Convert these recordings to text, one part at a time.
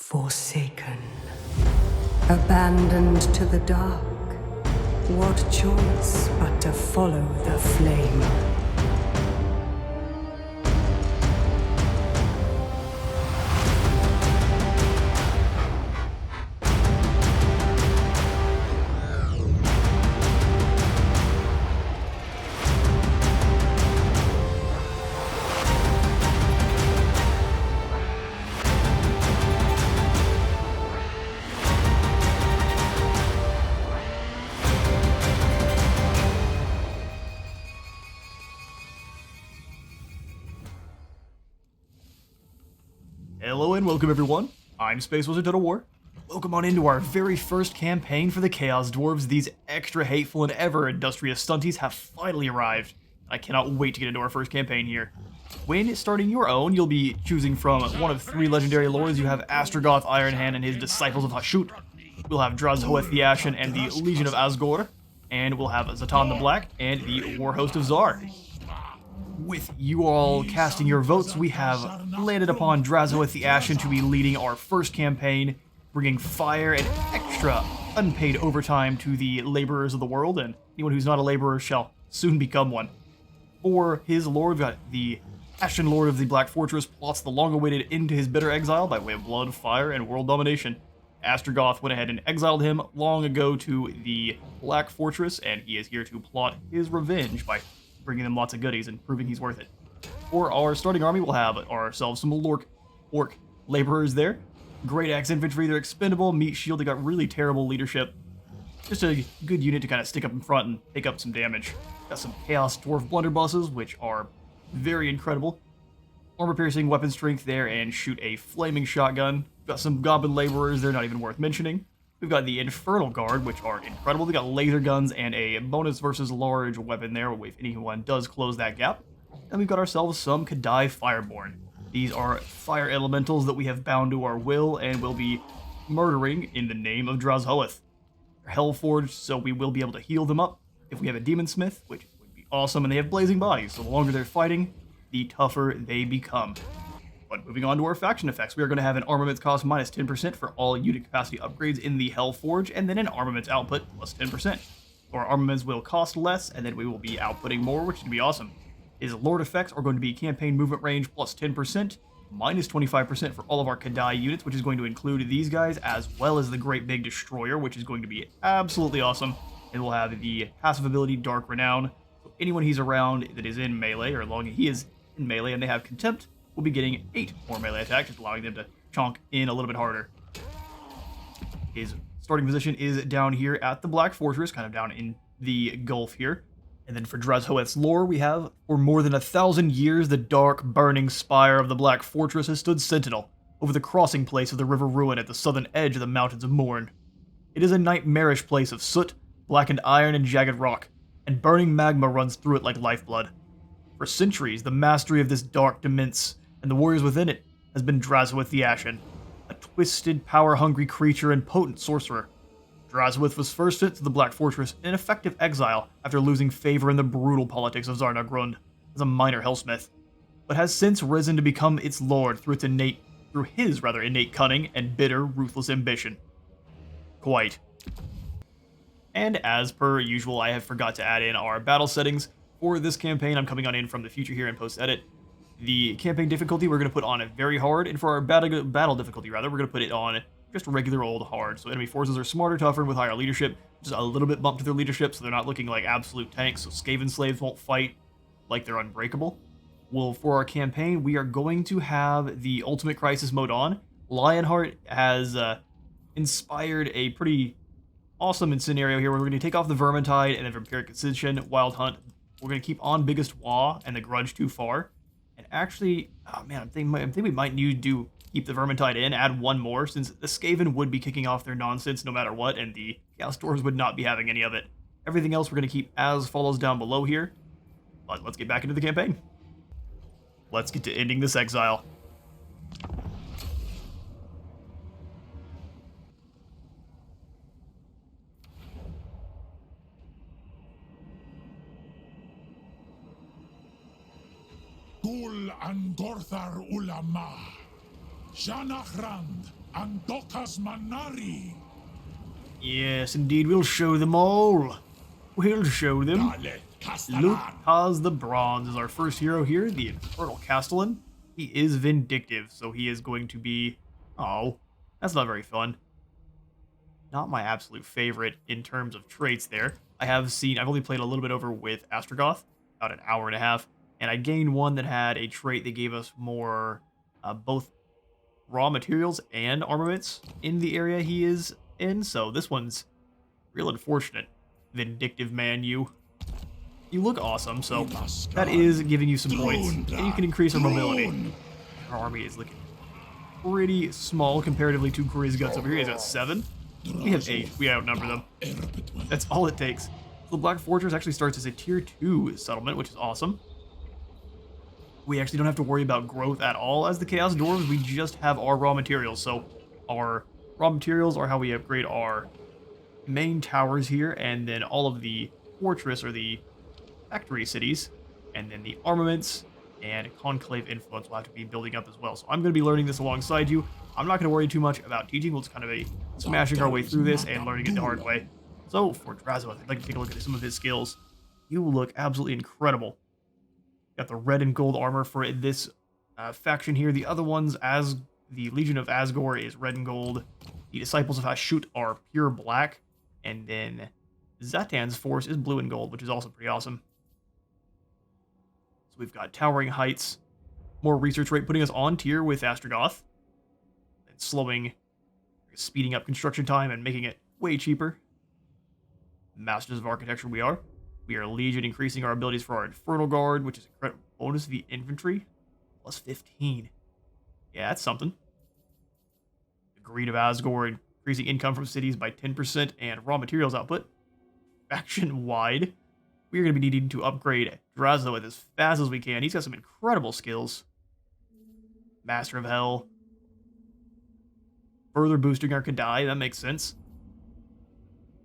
Forsaken, abandoned to the dark, what choice but to follow the flame? Hello and welcome everyone, I'm Space Wizard Total War. Welcome on into our very first campaign for the Chaos Dwarfs. These extra hateful and ever industrious stunties have finally arrived. I cannot wait to get into our first campaign here. When starting your own, you'll be choosing from one of three legendary lords. You have Drazhoath Ironhand and his Disciples of Hashut. We'll have Drazhoath the Ashen and the Legion of Asgore. And we'll have Zatan the Black and the War Host of Zar. With you all casting your votes, we have landed upon Drazhoath the Ashen to be leading our first campaign, bringing fire and extra unpaid overtime to the laborers of the world, and anyone who's not a laborer shall soon become one. For his lord, we've got the Ashen Lord of the Black Fortress plots the long-awaited end to his bitter exile by way of blood, fire, and world domination. Astragoth went ahead and exiled him long ago to the Black Fortress, and he is here to plot his revenge by bringing them lots of goodies and proving he's worth it. For our starting army, we'll have ourselves some orc laborers there. Great axe infantry, they're expendable. Meat shield, they got really terrible leadership. Just a good unit to kind of stick up in front and take up some damage. Got some Chaos Dwarf blunderbusses, which are very incredible. Armor-piercing weapon strength there, and shoot a flaming shotgun. Got some goblin laborers, they're not even worth mentioning. We've got the Infernal Guard, which are incredible. They got laser guns and a bonus versus large weapon there, if anyone does close that gap. And we've got ourselves some Kadai Fireborn. These are fire elementals that we have bound to our will and will be murdering in the name of Drazhoath. They're Hellforged, so we will be able to heal them up if we have a Demon Smith, which would be awesome, and they have blazing bodies, so the longer they're fighting, the tougher they become. But moving on to our faction effects, we are going to have an armaments cost minus 10% for all unit capacity upgrades in the Hellforge, and then an armaments output plus 10%. Our armaments will cost less, and then we will be outputting more, which is going to be awesome. His Lord effects are going to be campaign movement range plus 10%, minus 25% for all of our Kadai units, which is going to include these guys, as well as the Great Big Destroyer, which is going to be absolutely awesome. And we'll have the passive ability Dark Renown. So anyone he's around that is in melee, or as long as he is in melee and they have Contempt, we'll be getting 8 more melee attacks, just allowing them to chonk in a little bit harder. His starting position is down here at the Black Fortress, kind of down in the Gulf here. And then for Drazhoath's lore, we have, for more than 1,000 years, the dark, burning spire of the Black Fortress has stood sentinel over the crossing place of the River Ruin at the southern edge of the Mountains of Morn. It is a nightmarish place of soot, blackened iron, and jagged rock, and burning magma runs through it like lifeblood. For centuries, the mastery of this dark demesne and the warriors within it has been Drazhoath the Ashen, a twisted, power-hungry creature and potent sorcerer. Drazhoath was first sent to the Black Fortress in effective exile after losing favor in the brutal politics of Zarnagrund as a minor hellsmith, but has since risen to become its lord through his innate cunning and bitter, ruthless ambition. Quite. And as per usual, I have forgot to add in our battle settings. For this campaign, I'm coming on in from the future here in post-edit. The campaign difficulty we're going to put on very hard, and for our battle difficulty, we're going to put it on just regular old hard. So enemy forces are smarter, tougher, and with higher leadership, just a little bit bumped to their leadership, so they're not looking like absolute tanks, so Skaven slaves won't fight like they're unbreakable. Well, for our campaign, we are going to have the Ultimate Crisis mode on. Lionheart has inspired a pretty awesome scenario here where we're going to take off the Vermintide and then Vampiric Ascension, Wild Hunt. We're going to keep on Biggest Wa and the Grudge Too Far. And actually, oh man, I think we might need to keep the Vermintide in, add one more, since the Skaven would be kicking off their nonsense no matter what, and the Chaos Dwarfs would not be having any of it. Everything else we're going to keep as follows down below here. But let's get back into the campaign. Let's get to ending this exile. Gul Angorthar Ulama, Shanachrand, Andokas Manari. Yes, indeed, we'll show them all. We'll show them. Dale Luke Castellan. the Bronze is our first hero here, the Infernal Castellan. He is vindictive, so he is going to be... Oh, that's not very fun. Not my absolute favorite in terms of traits there. I've only played a little bit over with Astrogoth, about an hour and a half, and I gained one that had a trait that gave us more, both raw materials and armaments in the area he is in, so this one's real unfortunate. Vindictive man, you look awesome, so that is giving you some points, and you can increase our mobility. Our army is looking pretty small comparatively to Korea's Guts over here. He's got 7. We have 8. We outnumber them. That's all it takes. So the Black Fortress actually starts as a tier 2 settlement, which is awesome. We actually don't have to worry about growth at all as the Chaos Dwarves. We just have our raw materials. So our raw materials are how we upgrade our main towers here, and then all of the fortress or the factory cities, and then the armaments and conclave influence will have to be building up as well. So I'm going to be learning this alongside you. I'm not going to worry too much about teaching. We'll just kind of be smashing our way through this and learning it the hard way. So for Drazhoath, I'd like to take a look at some of his skills. You look absolutely incredible. Got the red and gold armor for this faction here. The other ones, as the Legion of Asgore, is red and gold. The Disciples of Hashut are pure black. And then Zatan's force is blue and gold, which is also pretty awesome. So we've got Towering Heights, more research rate, putting us on tier with Astrogoth, and speeding up construction time and making it way cheaper. Masters of Architecture we are. We are Legion, increasing our abilities for our Infernal Guard, which is incredible. Bonus via infantry, plus 15. Yeah, that's something. The Greed of Asgore, increasing income from cities by 10% and raw materials output. Faction-wide, we are going to be needing to upgrade Drazhoath as fast as we can. He's got some incredible skills. Master of Hell. Further boosting our Kadai, that makes sense.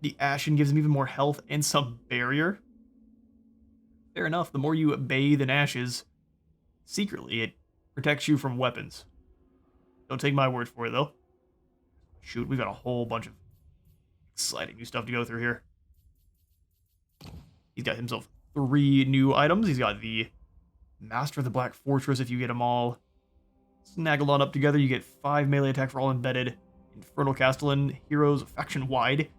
The Ashen gives him even more health and some barrier. Fair enough, the more you bathe in ashes, secretly it protects you from weapons. Don't take my word for it, though. Shoot, we've got a whole bunch of exciting new stuff to go through here. He's got himself 3 new items. He's got the Master of the Black Fortress if you get them all snaggled on up together. You get 5 melee attack for all embedded Infernal Castellan heroes faction-wide.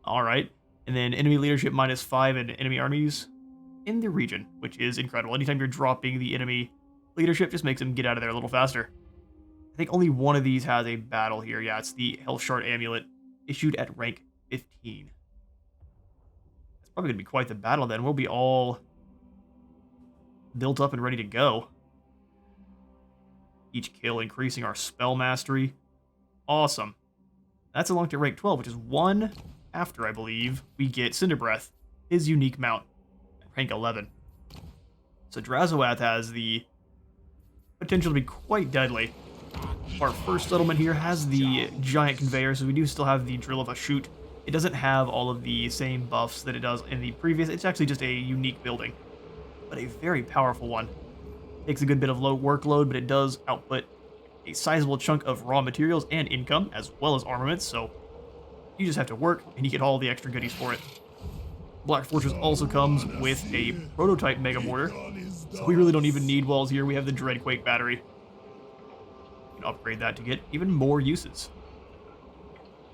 Alright. And then enemy leadership -5 and enemy armies in the region, which is incredible. Anytime you're dropping the enemy leadership, just makes them get out of there a little faster. I think only one of these has a battle here. Yeah, it's the Hell Shard Amulet, issued at rank 15. That's probably going to be quite the battle then. We'll be all built up and ready to go. Each kill increasing our spell mastery. Awesome. That's along to rank 12, which is one after, I believe, we get Cinder Breath, his unique mount, at rank 11. So Drazhoath has the potential to be quite deadly. Our first settlement here has the giant conveyor, so we do still have the Drill of Hashut. It doesn't have all of the same buffs that it does in the previous. It's actually just a unique building, but a very powerful one. Takes a good bit of low workload, but it does output a sizable chunk of raw materials and income, as well as armaments, so you just have to work, and you get all the extra goodies for it. Black Fortress also comes with a prototype Mega Mortar, so we really don't even need walls here. We have the Dreadquake battery. You can upgrade that to get even more uses.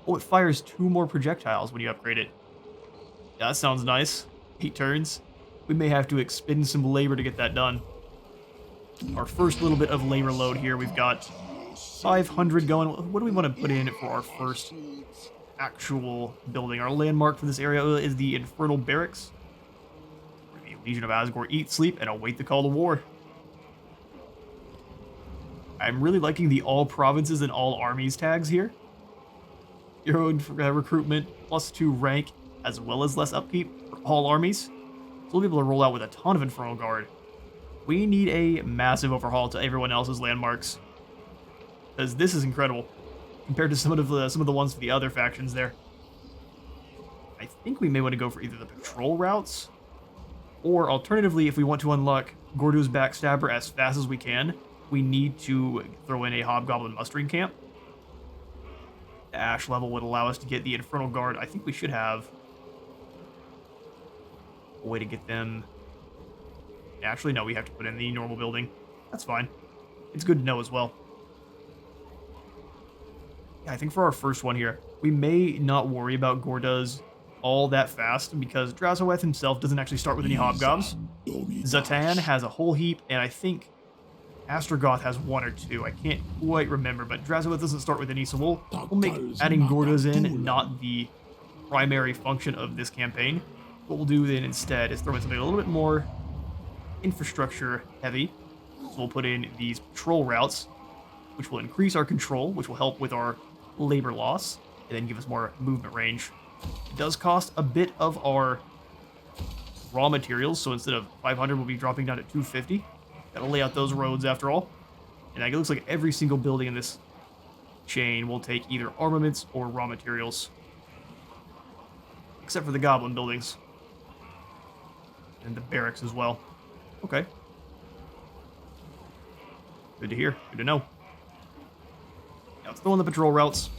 Oh, it fires 2 more projectiles when you upgrade it. Yeah, that sounds nice. 8 turns. We may have to expend some labor to get that done. Our first little bit of labor load here. We've got 500 going. What do we want to put in for our first actual building? Our landmark for this area is the Infernal Barracks, where the Legion of Asgore eat, sleep, and await the call to war. I'm really liking the all provinces and all armies tags here. Hero recruitment, +2 rank, as well as less upkeep for all armies. So we'll be able to roll out with a ton of Infernal Guard. We need a massive overhaul to everyone else's landmarks, because this is incredible compared to some of the ones for the other factions there. I think we may want to go for either the patrol routes, or alternatively, if we want to unlock Gordu's Backstabber as fast as we can, we need to throw in a Hobgoblin mustering camp. The Ash level would allow us to get the Infernal Guard. I think we should have a way to get them. Actually, no, we have to put in the normal building. That's fine. It's good to know as well. Yeah, I think for our first one here, we may not worry about Gordas all that fast because Drazhoath himself doesn't actually start with any hobgobs. Zatan has a whole heap, and I think Astrogoth has 1 or 2. I can't quite remember, but Drazhoath doesn't start with any, so we'll make adding Gordas in not the primary function of this campaign. What we'll do then instead is throw in something a little bit more infrastructure heavy. So we'll put in these patrol routes, which will increase our control, which will help with our labor loss, and then give us more movement range. It does cost a bit of our raw materials, so instead of 500, we'll be dropping down to 250. Gotta lay out those roads after all. And it looks like every single building in this chain will take either armaments or raw materials. Except for the goblin buildings. And the barracks as well. Okay. Good to hear. Good to know. Now let's throw in the patrol routes.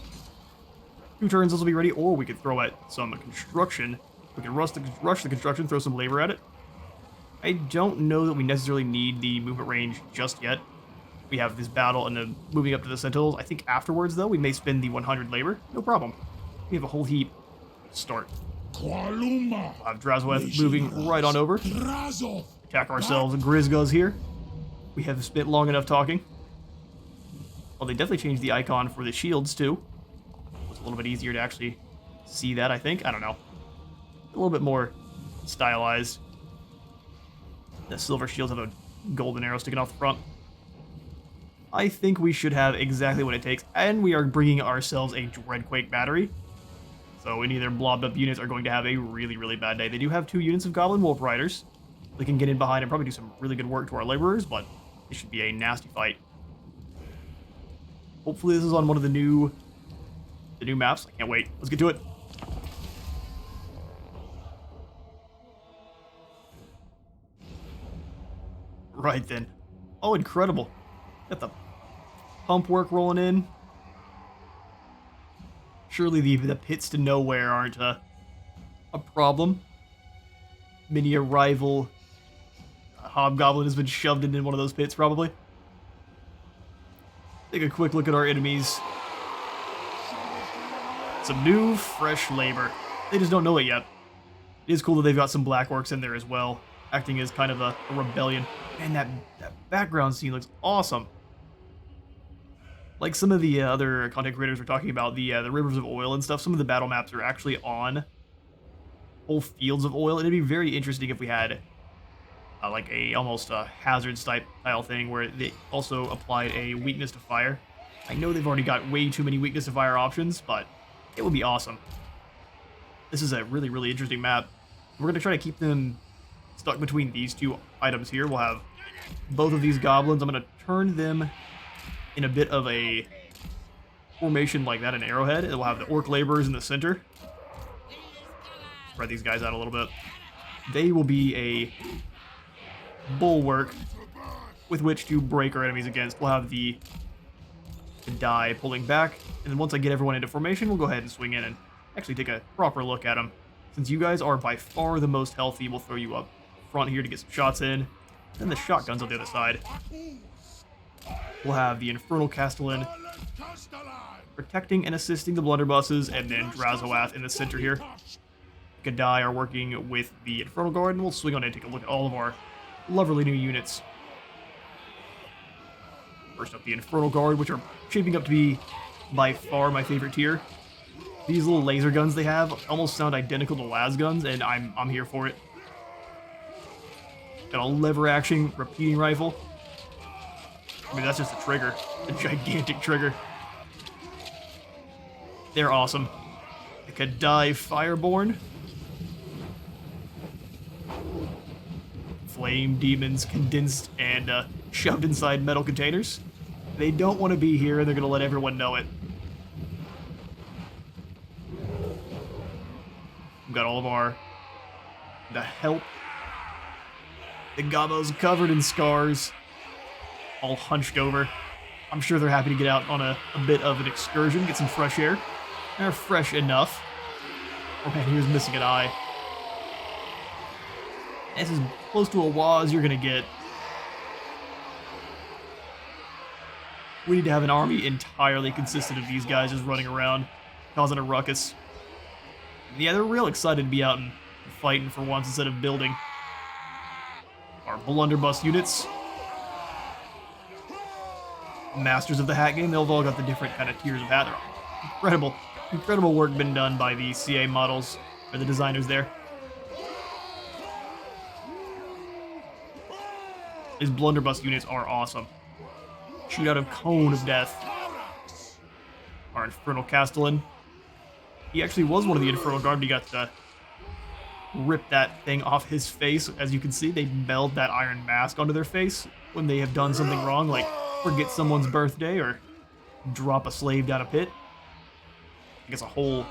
2 turns, this will be ready, or we could throw at some construction. We can rush the construction, throw some labor at it. I don't know that we necessarily need the movement range just yet. We have this battle and then moving up to the Sentinels. I think afterwards, though, we may spend the 100 labor. No problem. We have a whole heap to start. We'll have Drazhoath moving right on over. Attack ourselves. Grizguz here. We have spent long enough talking. Well, they definitely changed the icon for the shields, too. It's a little bit easier to actually see that, I think. I don't know. A little bit more stylized. The silver shields have a golden arrow sticking off the front. I think we should have exactly what it takes, and we are bringing ourselves a Dreadquake battery. So any of their blobbed up units are going to have a really, really bad day. They do have 2 units of Goblin Wolf Riders. They can get in behind and probably do some really good work to our laborers, but it should be a nasty fight. Hopefully this is on one of the new maps. I can't wait. Let's get to it. Right then. Oh, incredible. Got the pump work rolling in. Surely the pits to nowhere aren't a problem. Mini arrival hobgoblin has been shoved into one of those pits, probably. Take a quick look at our enemies. Some new, fresh labor. They just don't know it yet. It is cool that they've got some black orcs in there as well, acting as kind of a rebellion. Man, that background scene looks awesome. Like some of the other content creators were talking about, the rivers of oil and stuff, some of the battle maps are actually on whole fields of oil. It'd be very interesting if we had like almost a hazard style thing where they also applied a weakness to fire. I know they've already got way too many weakness to fire options, but it would be awesome. This is a really, really interesting map. We're going to try to keep them stuck between these 2 items here. We'll have both of these goblins. I'm going to turn them in a bit of a formation like that, an arrowhead, and we'll have the orc laborers in the center. Spread these guys out a little bit. They will be a bulwark with which to break our enemies against. We'll have the die pulling back, and then once I get everyone into formation, we'll go ahead and swing in and actually take a proper look at them. Since you guys are by far the most healthy, we'll throw you up front here to get some shots in. Then the shotguns on the other side. We'll have the Infernal Castellan protecting and assisting the blunderbusses, and then Drazhoath in the center here. Gadai are working with the Infernal Guard, and we'll swing on in and take a look at all of our lovely new units. First up, the Infernal Guard, which are shaping up to be by far my favorite tier. These little laser guns they have almost sound identical to las guns, and I'm here for it. Got a lever action repeating rifle. I mean, that's just a trigger, a gigantic trigger. They're awesome. The Kadai Fireborn. Flame demons condensed and shoved inside metal containers. They don't want to be here, and they're going to let everyone know it. We've got all of the help. The Gabos covered in scars, all hunched over. I'm sure they're happy to get out on a bit of an excursion, get some fresh air. They're fresh enough. Oh man, he was missing an eye. This is close to a wall as you're gonna get. We need to have an army entirely consistent of these guys just running around, causing a ruckus. Yeah, they're real excited to be out and fighting for once instead of building. Our blunderbuss units. Masters of the hat game, they've all got the different kind of tiers of hat. They're incredible work been done by the CA models, or the designers there. His blunderbuss units are awesome. Shoot out a cone of death. Our Infernal Castellan. He actually was one of the Infernal Guard, but he got to rip that thing off his face. As you can see, they meld that iron mask onto their face when they have done something wrong, like forget someone's birthday or drop a slave down a pit. I guess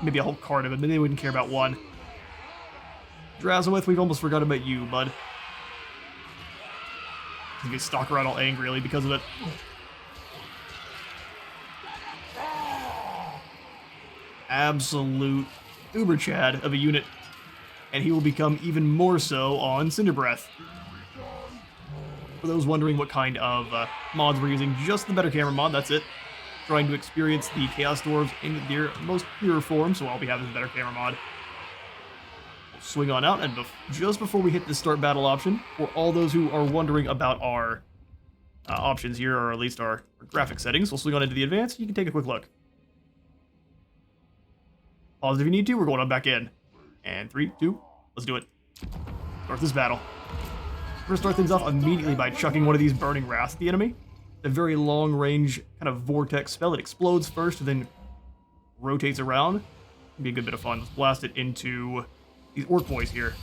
maybe a whole card of it, but they wouldn't care about one. Drazhoath, we've almost forgot about you, bud. You can stalk around all angrily because of it. Absolute uber chad of a unit, and he will become even more so on Cinder Breath. For those wondering what kind of mods we're using, just the better camera mod, that's it. Trying to experience the Chaos Dwarves in their most pure form, so all we have is a better camera mod. We'll swing on out, and just before we hit the start battle option, for all those who are wondering about our options here, or at least our graphic settings, we'll swing on into the advanced. You can take a quick look. Pause if you need to, we're going on back in. And 3, 2, let's do it. Start this battle. We're gonna start things off immediately by chucking one of these burning wraths at the enemy. A very long range kind of vortex spell. It explodes first and then rotates around. It'll be a good bit of fun. Let's blast it into these orc boys here.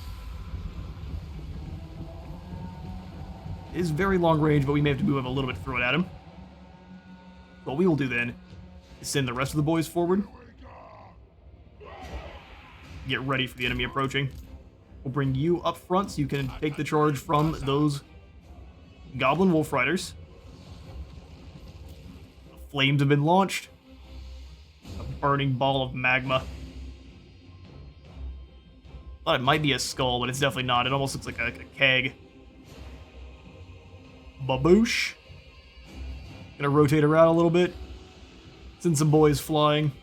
It is very long range, but we may have to move up a little bit to throw it at him. What we will do then is send the rest of the boys forward. Get ready for the enemy approaching. We'll bring you up front so you can take the charge from those Goblin Wolf Riders. The flames have been launched. A burning ball of magma. Thought it might be a skull, but it's definitely not. It almost looks like a keg. Baboosh. Gonna rotate around a little bit. Send some boys flying.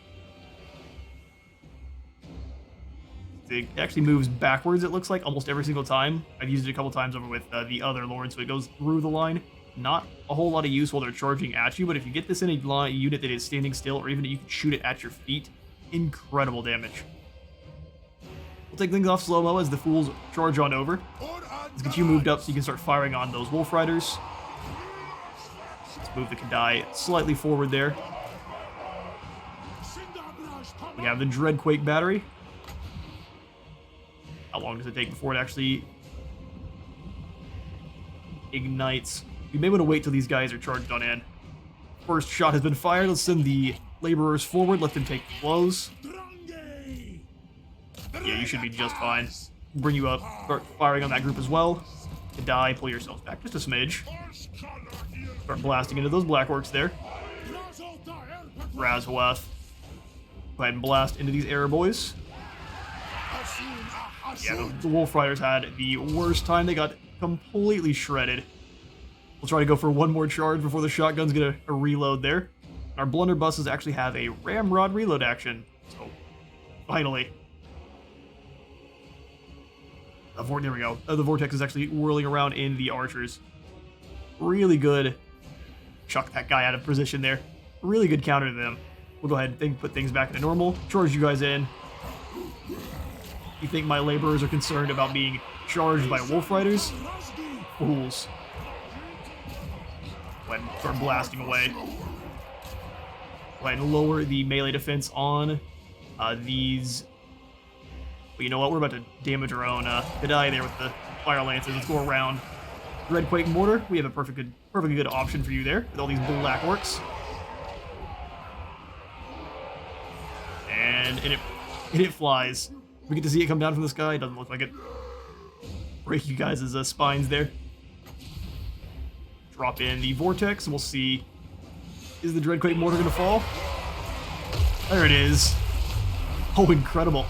It actually moves backwards, it looks like, almost every single time. I've used it a couple times over with the other lords, so it goes through the line. Not a whole lot of use while they're charging at you, but if you get this in a unit that is standing still, or even you can shoot it at your feet, incredible damage. We'll take things off slow-mo as the fools charge on over. Let's get you moved up so you can start firing on those Wolf Riders. Let's move the Kadai slightly forward there. We have the Dreadquake Battery. How long does it take before it actually ignites? We may want to wait till these guys are charged on in. First shot has been fired. Let's send the laborers forward. Let them take blows. Yeah, you should be just fine. Bring you up. Start firing on that group as well. To die, pull yourselves back just a smidge. Start blasting into those black orcs there. Drazhoath. Go ahead and blast into these air boys. Yeah, the Wolf Riders had the worst time. They got completely shredded. We'll try to go for one more charge before the shotgun's gonna reload there. Our blunderbusses actually have a ramrod reload action. So, finally. There we go. The vortex is actually whirling around in the archers. Really good. Chuck that guy out of position there. Really good counter to them. We'll go ahead and put things back into normal. Charge you guys in. You think my laborers are concerned about being charged by Wolf Riders? Fools. Go ahead and start blasting away. Go ahead and lower the melee defense on these. But you know what? We're about to damage our own Kadai there with the Fire Lances. Let's go around. Dreadquake Mortar. We have a perfectly good option for you there with all these black orcs. And it flies. We get to see it come down from the sky. It doesn't look like it. Break you guys' spines there. Drop in the vortex, and we'll see. Is the Dreadquake Mortar going to fall? There it is. Oh, incredible.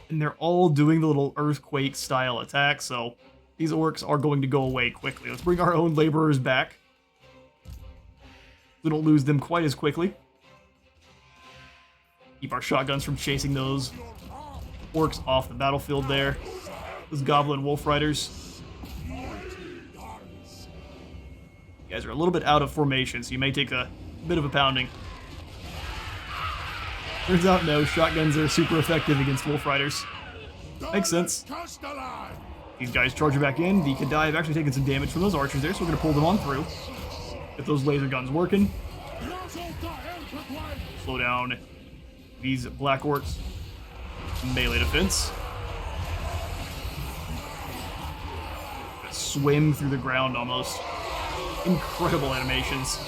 And they're all doing the little earthquake style attack, so these orcs are going to go away quickly. Let's bring our own laborers back. We don't lose them quite as quickly. Keep our shotguns from chasing those orcs off the battlefield there. Those goblin wolf riders. You guys are a little bit out of formation, so you may take a bit of a pounding. Turns out, no, shotguns are super effective against wolf riders. Makes sense. These guys charging back in. The Kadai have actually taken some damage from those archers there, so we're going to pull them on through. Get those laser guns working. Slow down these black orcs. Melee defense. Swim through the ground almost. Incredible animations.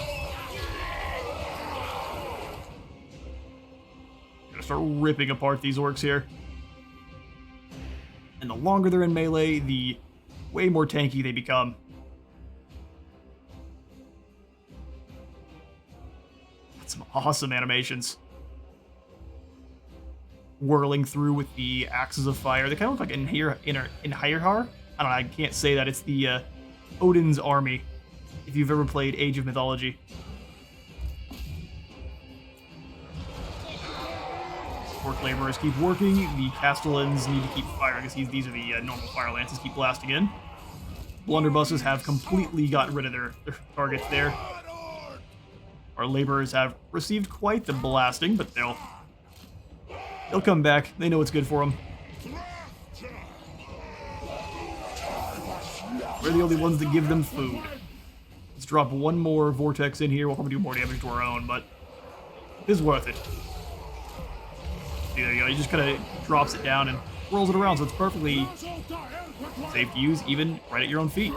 Gonna start ripping apart these orcs here. And the longer they're in melee, the way more tanky they become. That's some awesome animations. Whirling through with the axes of fire. They kind of look like in Hyrhar. I don't know, I can't say that. It's the Odin's army, if you've ever played Age of Mythology. Orc laborers keep working. The Castellans need to keep firing, because these are the normal fire lances, keep blasting in. Blunderbusses have completely gotten rid of their targets there. Our laborers have received quite the blasting, but they'll come back. They know what's good for them. We're the only ones that give them food. Let's drop one more vortex in here. We'll probably do more damage to our own, but it's worth it. See, there you go. He just kind of drops it down and rolls it around, so it's perfectly safe to use, even right at your own feet.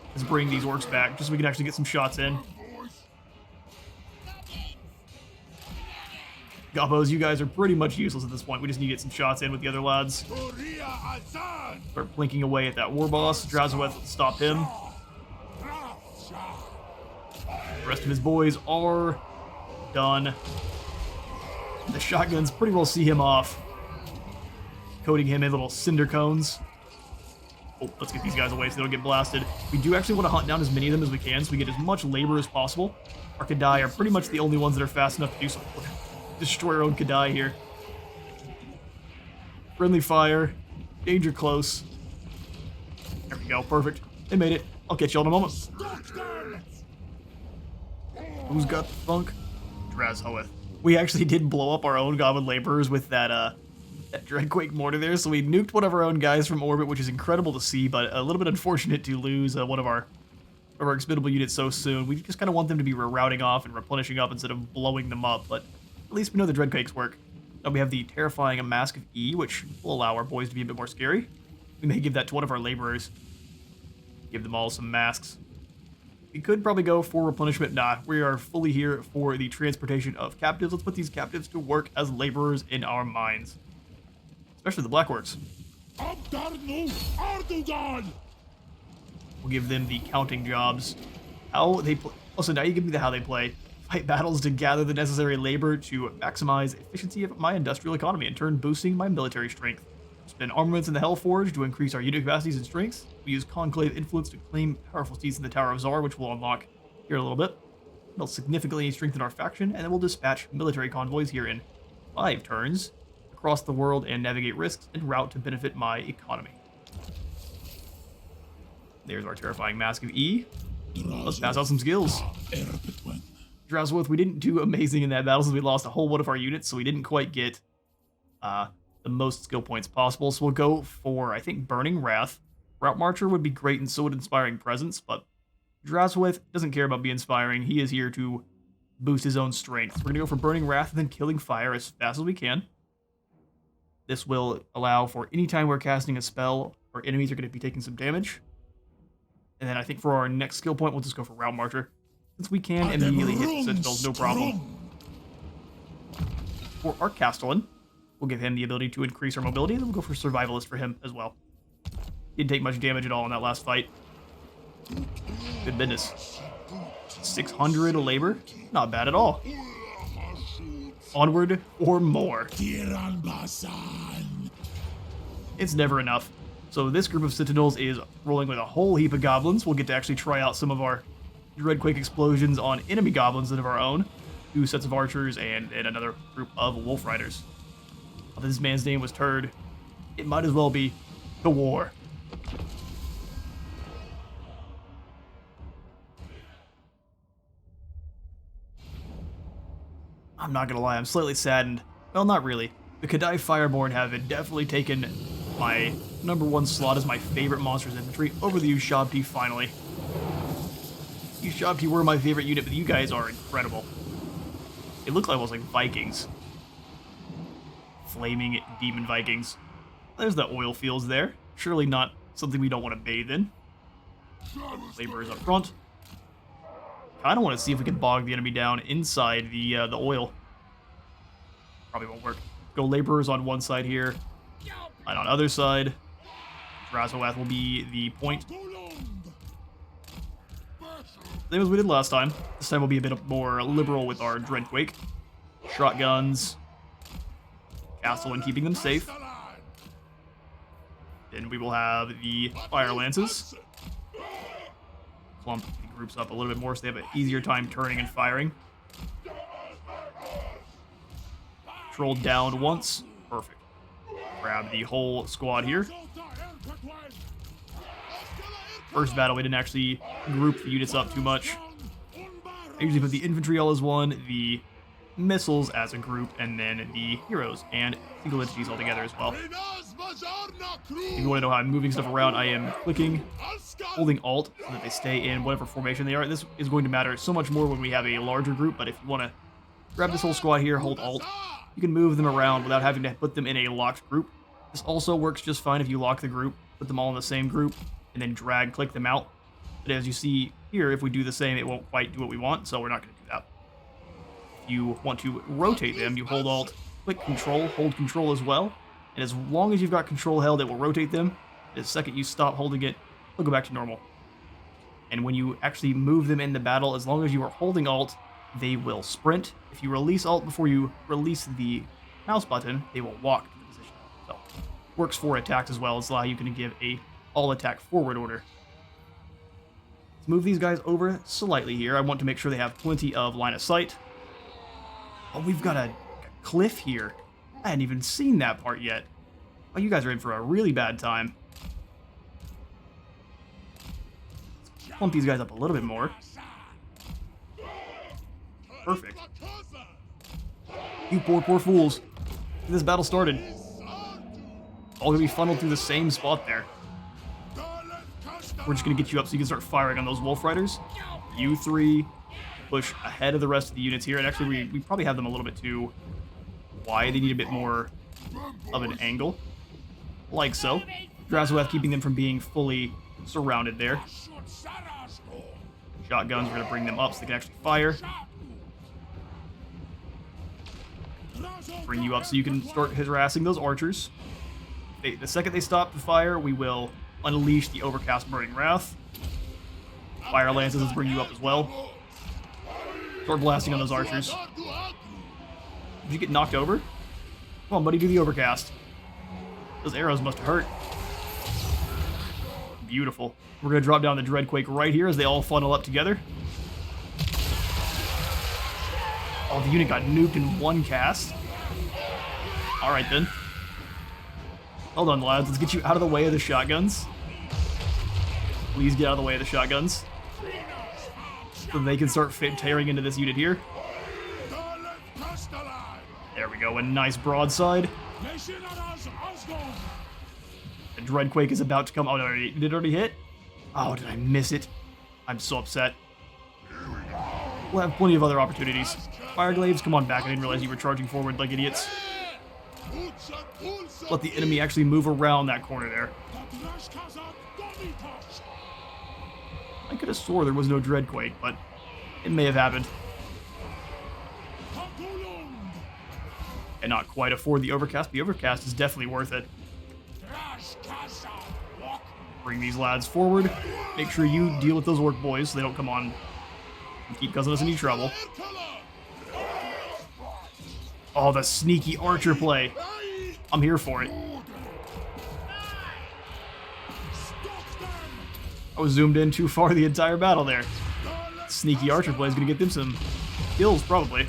Let's bring these orcs back, just so we can actually get some shots in. Gobbos, you guys are pretty much useless at this point. We just need to get some shots in with the other lads. Start blinking away at that war boss. Drazhoath, stop him. The rest of his boys are done. The shotguns pretty well see him off. Coating him in little cinder cones. Oh, let's get these guys away so they don't get blasted. We do actually want to hunt down as many of them as we can so we get as much labor as possible. Our Kadai are pretty much the only ones that are fast enough to do something. Destroy our own Kadai here. Friendly fire. Danger close. There we go. Perfect. They made it. I'll catch you all in a moment. Who's got the funk? Drazhoath. We actually did blow up our own goblin laborers with that Dreadquake mortar there, so we nuked one of our own guys from orbit, which is incredible to see, but a little bit unfortunate to lose one of our expendable units so soon. We just kind of want them to be rerouting off and replenishing up instead of blowing them up, but at least we know the Dreadquakes work. Now we have the terrifying Mask of E, which will allow our boys to be a bit more scary. We may give that to one of our laborers. Give them all some masks. We could probably go for replenishment. Nah, we are fully here for the transportation of captives. Let's put these captives to work as laborers in our mines. Especially the Black Orcs. We'll give them the counting jobs. How they play. Also, now you give me the how they play. Fight battles to gather the necessary labor to maximize efficiency of my industrial economy, in turn boosting my military strength. Spend armaments in the Hellforge to increase our unit capacities and strengths. We use Conclave influence to claim powerful seats in the Tower of Zar, which we'll unlock here in a little bit. It'll significantly strengthen our faction, and then we'll dispatch military convoys here in 5 turns across the world and navigate risks and route to benefit my economy. There's our terrifying Mask of E. Let's pass out some skills. Drazhoath, we didn't do amazing in that battle since we lost a whole one of our units, so we didn't quite get the most skill points possible. So we'll go for, I think, Burning Wrath. Route Marcher would be great, and so would Inspiring Presence, but Drazhoath doesn't care about being inspiring. He is here to boost his own strength. We're going to go for Burning Wrath and then Killing Fire as fast as we can. This will allow for any time we're casting a spell, our enemies are going to be taking some damage. And then I think for our next skill point, we'll just go for Route Marcher, since we can immediately hit Citadels, no problem. For our Castellan, we'll give him the ability to increase our mobility, and then we'll go for Survivalist for him as well. Didn't take much damage at all in that last fight. Good business. 600 labor, not bad at all. Onward or more. Tiranbasan. It's never enough. So this group of Citadels is rolling with a whole heap of goblins. We'll get to actually try out some of our Dreadquake explosions on enemy goblins of our own. 2 sets of archers and another group of wolf riders. If this man's name was Turd, it might as well be the war. I'm not gonna lie, I'm slightly saddened. Well, not really. The Kadai Fireborn have definitely taken my #1 slot as my favorite monsters infantry over the Ushabti finally. Ushabti were my favorite unit, but you guys are incredible. It looked like almost like Vikings. Flaming demon Vikings. There's the oil fields there. Surely not something we don't want to bathe in. Laborers up front. I don't want to see if we can bog the enemy down inside the oil. Probably won't work. Go laborers on one side here, and on other side, Drazhoath will be the point. Same as we did last time. This time we'll be a bit more liberal with our Dreadquake. Shotguns. Castle and keeping them safe. Then we will have the Fire Lances. Clump the groups up a little bit more so they have an easier time turning and firing. Troll down once. Perfect. Grab the whole squad here. First battle, we didn't actually group the units up too much. I usually put the infantry all as one, the missiles as a group, and then the heroes and single entities all together as well. If you want to know how I'm moving stuff around, I am clicking, holding Alt so that they stay in whatever formation they are. This is going to matter so much more when we have a larger group, but if you want to grab this whole squad here, hold Alt, you can move them around without having to put them in a locked group. This also works just fine if you lock the group, put them all in the same group, and then click them out. But as you see here, if we do the same, it won't quite do what we want, so we're not going to do that. If you want to rotate them, you hold Alt, click Control, hold Control as well, and as long as you've got Control held, it will rotate them. The second you stop holding it, they'll go back to normal. And when you actually move them in the battle, as long as you are holding Alt, they will sprint. If you release Alt before you release the mouse button, they will walk to the position. So, works for attacks as well. It's allow you can give a all-attack forward order. Let's move these guys over slightly here. I want to make sure they have plenty of line of sight. Oh, we've got a cliff here. I hadn't even seen that part yet. Oh, you guys are in for a really bad time. Let's pump these guys up a little bit more. Perfect. You poor fools. This battle started. All gonna be funneled through the same spot there. We're just gonna get you up so you can start firing on those wolf riders. You 3 push ahead of the rest of the units here, and actually we probably have them a little bit too wide. They need a bit more of an angle, like so. Drazhoath keeping them from being fully surrounded there. Shotguns, we're gonna bring them up so they can actually fire. Bring you up so you can start harassing those archers. The second they stop the fire, we will unleash the Overcast Burning Wrath. Fire Lances, let's bring you up as well. Start blasting on those archers. Did you get knocked over? Come on, buddy, do the Overcast. Those arrows must have hurt. Beautiful. We're going to drop down the Dreadquake right here as they all funnel up together. Oh, the unit got nuked in one cast. Alright then. Hold on, lads. Let's get you out of the way of the shotguns. Please get out of the way of the shotguns. So they can start tearing into this unit here. There we go. A nice broadside. The Dreadquake is about to come. Oh, no, did it already hit? Oh, did I miss it? I'm so upset. We'll have plenty of other opportunities. Fireglaves, come on back. I didn't realize you were charging forward like idiots. Let the enemy actually move around that corner there. I could have swore there was no Dreadquake, but it may have happened. Cannot quite afford the Overcast. The Overcast is definitely worth it. Bring these lads forward. Make sure you deal with those orc boys so they don't come on and keep causing us any trouble. Oh, the sneaky archer play. I'm here for it. I was zoomed in too far the entire battle there. Sneaky archer play is going to get them some kills, probably.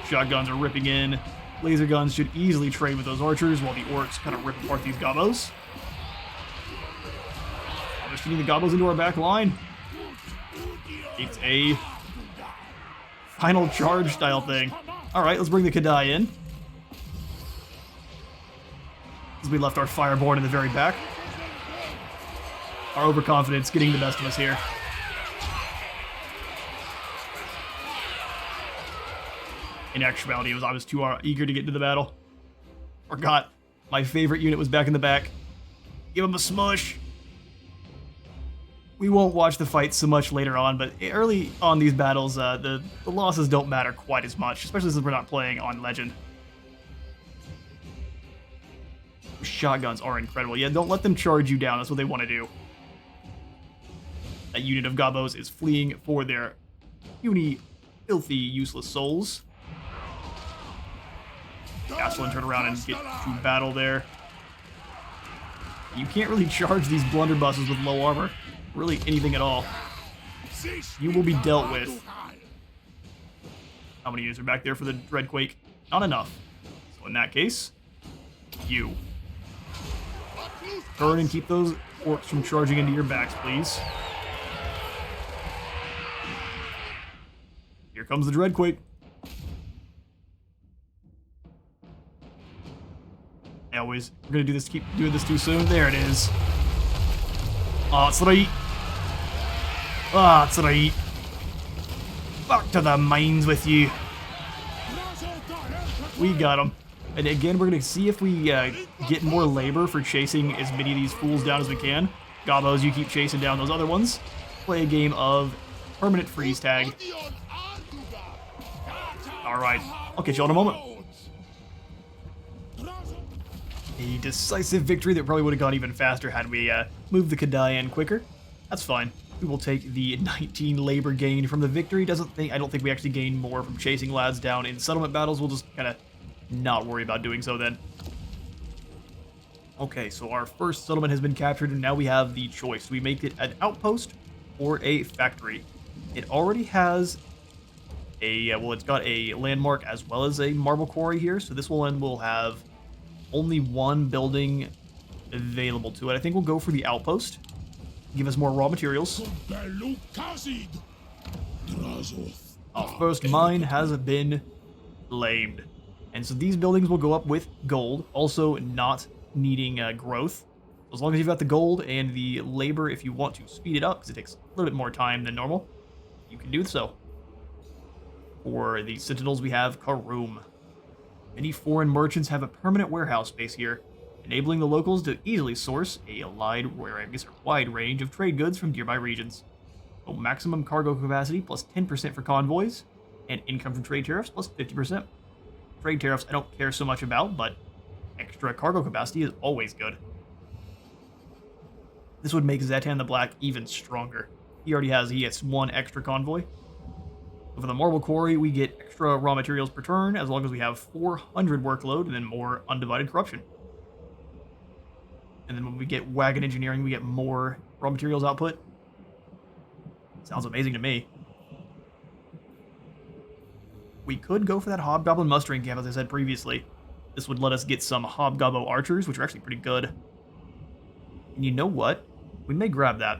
Shotguns are ripping in. Laser guns should easily trade with those archers while the orcs kind of rip apart these gobbos. I'm just feeding the gobbos into our back line. It's a final charge style thing. Alright, let's bring the Kadai in. As we left our Fireborn in the very back. Our overconfidence getting the best of us here. In actuality, I was too eager to get into the battle. Forgot my favorite unit was back in the back. Give him a smush. We won't watch the fight so much later on, but early on these battles, the losses don't matter quite as much, especially since we're not playing on Legend. Shotguns are incredible. Yeah, don't let them charge you down. That's what they want to do. That unit of gobbos is fleeing for their puny, filthy, useless souls. Aslan turn around and get to battle there. You can't really charge these blunderbusses with low armor. Really anything at all. You will be dealt with. How many units are back there for the Dreadquake? Not enough. So in that case, you. Turn and keep those orcs from charging into your backs, please. Here comes the Dreadquake. We're gonna do this. Keep doing this too soon. There it is. Oh, it's right. Ah, it's right. Back to the mines with you. We got him. And again, we're gonna see if we get more labor for chasing as many of these fools down as we can. Gobbos, you keep chasing down those other ones. Play a game of permanent freeze tag. All right, I'll catch you all in a moment. A decisive victory that probably would have gone even faster had we moved the Kadai in quicker. That's fine. We will take the 19 labor gain from the victory. I don't think we actually gain more from chasing lads down in settlement battles. We'll just kind of not worry about doing so then. Okay, so our first settlement has been captured, and now we have the choice. Do we make it an outpost or a factory? It already has a, well, it's got a landmark as well as a marble quarry here, so this one will have only one building available to it. I think we'll go for the outpost. Give us more raw materials. Our first mine has been claimed. And so these buildings will go up with gold, also not needing growth. As long as you've got the gold and the labor, if you want to speed it up, because it takes a little bit more time than normal, you can do so. For the Sentinels, we have Karoom. Many foreign merchants have a permanent warehouse space here, enabling the locals to easily source a wide range of trade goods from nearby regions. So maximum cargo capacity plus 10% for convoys, and income from trade tariffs plus 50%. Trade tariffs I don't care so much about, but extra cargo capacity is always good. This would make Zetan the Black even stronger. He gets one extra convoy. For the Marble Quarry, we get extra raw materials per turn, as long as we have 400 workload and then more undivided corruption. And then when we get Wagon Engineering, we get more raw materials output. Sounds amazing to me. We could go for that Hobgoblin mustering camp, as I said previously. This would let us get some Hobgobbo archers, which are actually pretty good. And you know what? We may grab that.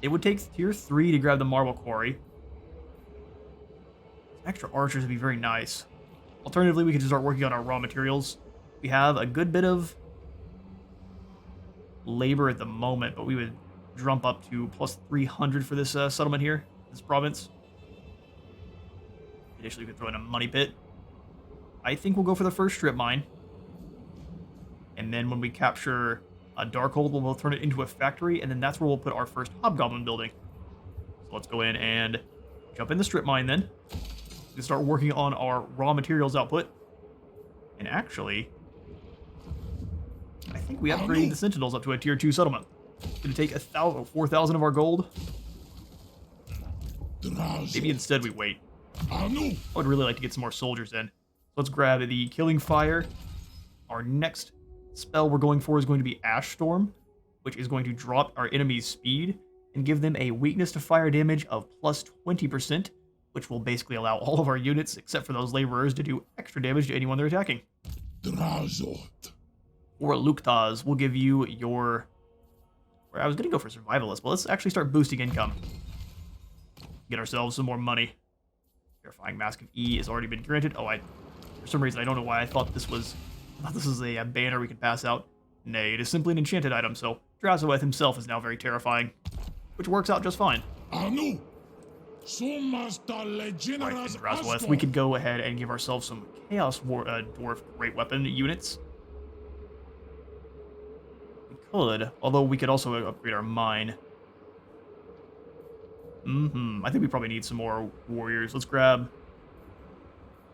It would take tier 3 to grab the Marble Quarry. Extra archers would be very nice. Alternatively, we could just start working on our raw materials. We have a good bit of labor at the moment, but we would jump up to plus 300 for this settlement here, this province. Additionally, we could throw in a money pit. I think we'll go for the first strip mine. And then when we capture a Darkhold, we'll turn it into a factory, and then that's where we'll put our first Hobgoblin building. So let's go in and jump in the strip mine then. We can start working on our raw materials output. And actually, I think we upgraded the Sentinels up to a tier 2 settlement. It's going to take 4,000 of our gold. Maybe instead we wait. Anu. I would really like to get some more soldiers in. Let's grab the Killing Fire. Our next spell we're going for is going to be Ash Storm, which is going to drop our enemy's speed and give them a weakness to fire damage of plus 20%, which will basically allow all of our units, except for those laborers, to do extra damage to anyone they're attacking. Drazhoath. Or Luktaz will give you your... I was going to go for Survivalist, but let's actually start boosting income. Get ourselves some more money. Verifying Mask of E has already been granted. Oh, for some reason, I don't know why I thought this was a banner we could pass out. Nay, it is simply an enchanted item, so Drazhoath himself is now very terrifying, which works out just fine. Anu. Right, Drazhoath, we could go ahead and give ourselves some Chaos Dwarf Great Weapon units. We could, although we could also upgrade our mine. I think we probably need some more warriors. Let's grab...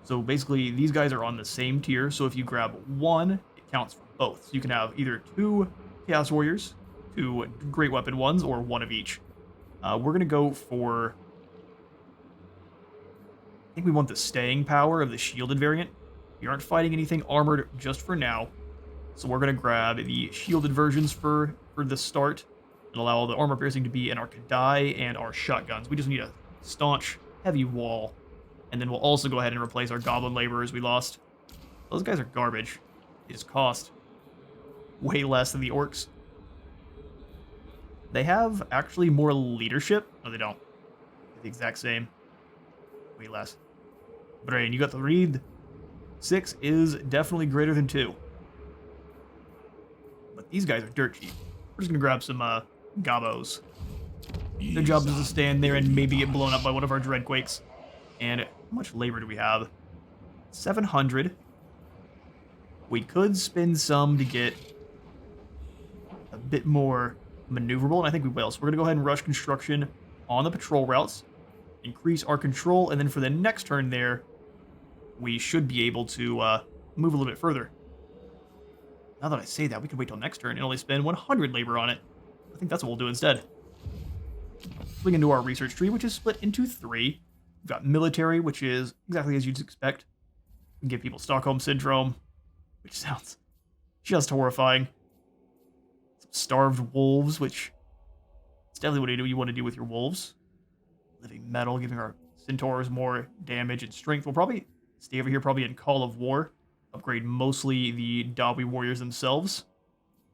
So basically, these guys are on the same tier, so if you grab one, it counts for both. So you can have either 2 Chaos Warriors, 2 Great Weapon ones, or 1 of each. We're going to go for... I think we want the staying power of the shielded variant. We aren't fighting anything armored just for now, so we're going to grab the shielded versions for the start and allow all the armor piercing to be in our Kadai and our shotguns. We just need a staunch, heavy wall, and then we'll also go ahead and replace our goblin laborers we lost. Those guys are garbage. They just cost way less than the orcs. They have actually more leadership. No, they don't. They're the exact same. Way less. Brain, you got the read. 6 is definitely greater than 2. But these guys are dirt cheap. We're just gonna grab some gobos. Their job is to stand there and maybe get blown up by one of our dreadquakes. And how much labor do we have? 700. We could spend some to get a bit more maneuverable, and I think we will. So we're gonna go ahead and rush construction on the patrol routes, increase our control, and then for the next turn there, we should be able to move a little bit further. Now that I say that, we can wait till next turn and only spend 100 labor on it. I think that's what we'll do instead. Swing into our research tree, which is split into 3. We've got military, which is exactly as you'd expect. We can give people Stockholm Syndrome, which sounds just horrifying. Some starved wolves, which is definitely what you want to do with your wolves. Living metal, giving our centaurs more damage and strength. We'll probably stay over here, probably in Call of War. Upgrade mostly the Dawi warriors themselves.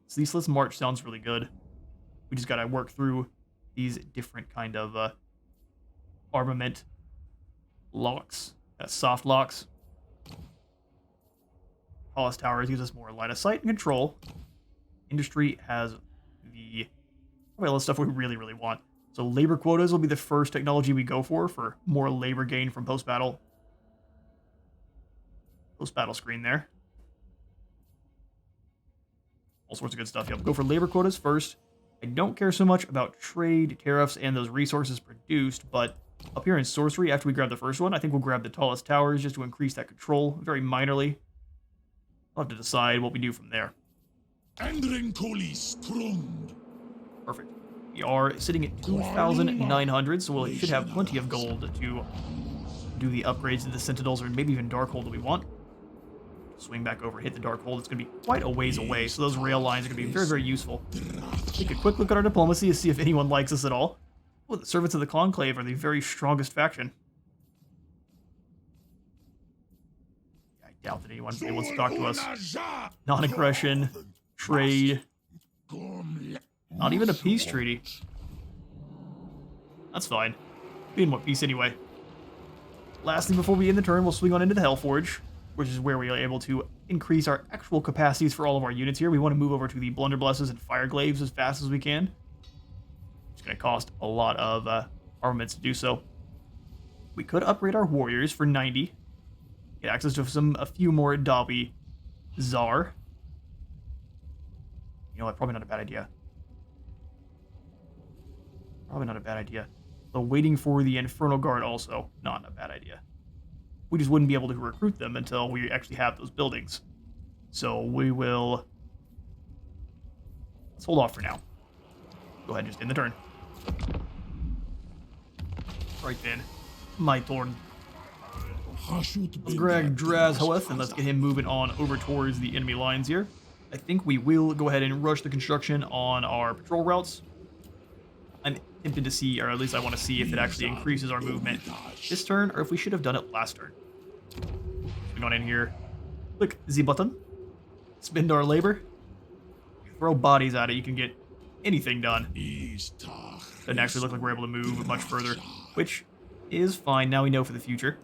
Ceaseless March sounds really good. We just gotta work through these different kind of armament locks, soft locks. Hollis Towers gives us more line of sight and control. Industry has probably all the stuff we really, really want. So labor quotas will be the first technology we go for more labor gain from post-battle. Post-battle screen there. All sorts of good stuff. Yep, go for labor quotas first. I don't care so much about trade, tariffs, and those resources produced, but up here in sorcery, after we grab the first one, I think we'll grab the tallest towers just to increase that control very minorly. We'll have to decide what we do from there. Perfect. We are sitting at 2,900, so we should have plenty of gold to do the upgrades to the Sentinels, or maybe even Darkhold that we want. Swing back over, hit the Darkhold. It's going to be quite a ways away, so those rail lines are going to be very, very useful. Take a quick look at our diplomacy to see if anyone likes us at all. Oh, the Servants of the Conclave are the very strongest faction. I doubt that anyone wants to talk to us. Non-aggression, trade, not even a peace treaty. That's fine. We didn't want peace anyway. Lastly, before we end the turn, we'll swing on into the Hellforge, which is where we are able to increase our actual capacities for all of our units here. We want to move over to the Blunderblesses and Fireglaves as fast as we can. It's going to cost a lot of armaments to do so. We could upgrade our warriors for 90. Get access to a few more Dawi Tsar. You know what? Probably not a bad idea. Probably not a bad idea. Though waiting for the Infernal Guard also not a bad idea. We just wouldn't be able to recruit them until we actually have those buildings. So we will... Let's hold off for now. Go ahead and just end the turn. Right then. My turn. Let's Let's grab Drazhoath and let's get him moving on over towards the enemy lines here. I think we will go ahead and rush the construction on our patrol routes. I'm tempted to see, or at least I want to see if it actually increases our movement this turn, or if we should have done it last turn. Going on in here, click the button, spend our labor, throw bodies at it, you can get anything done. Doesn't actually look like we're able to move much further, which is fine. Now we know for the future.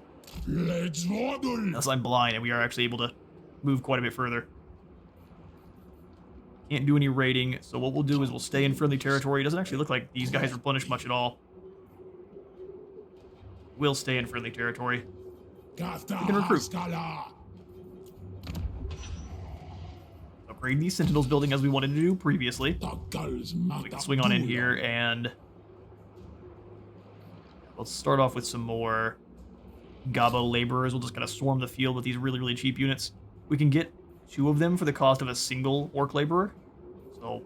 Unless I'm blind and we are actually able to move quite a bit further. Can't do any raiding, so what we'll do is we'll stay in friendly territory. It doesn't actually look like these guys replenish much at all. We'll stay in friendly territory. We can recruit. Upgrade these Sentinels building as we wanted to do previously. We can swing on in here and... let's start off with some more Gabo laborers. We'll just kind of swarm the field with these really, really cheap units. We can get 2 of them for the cost of a single orc laborer. So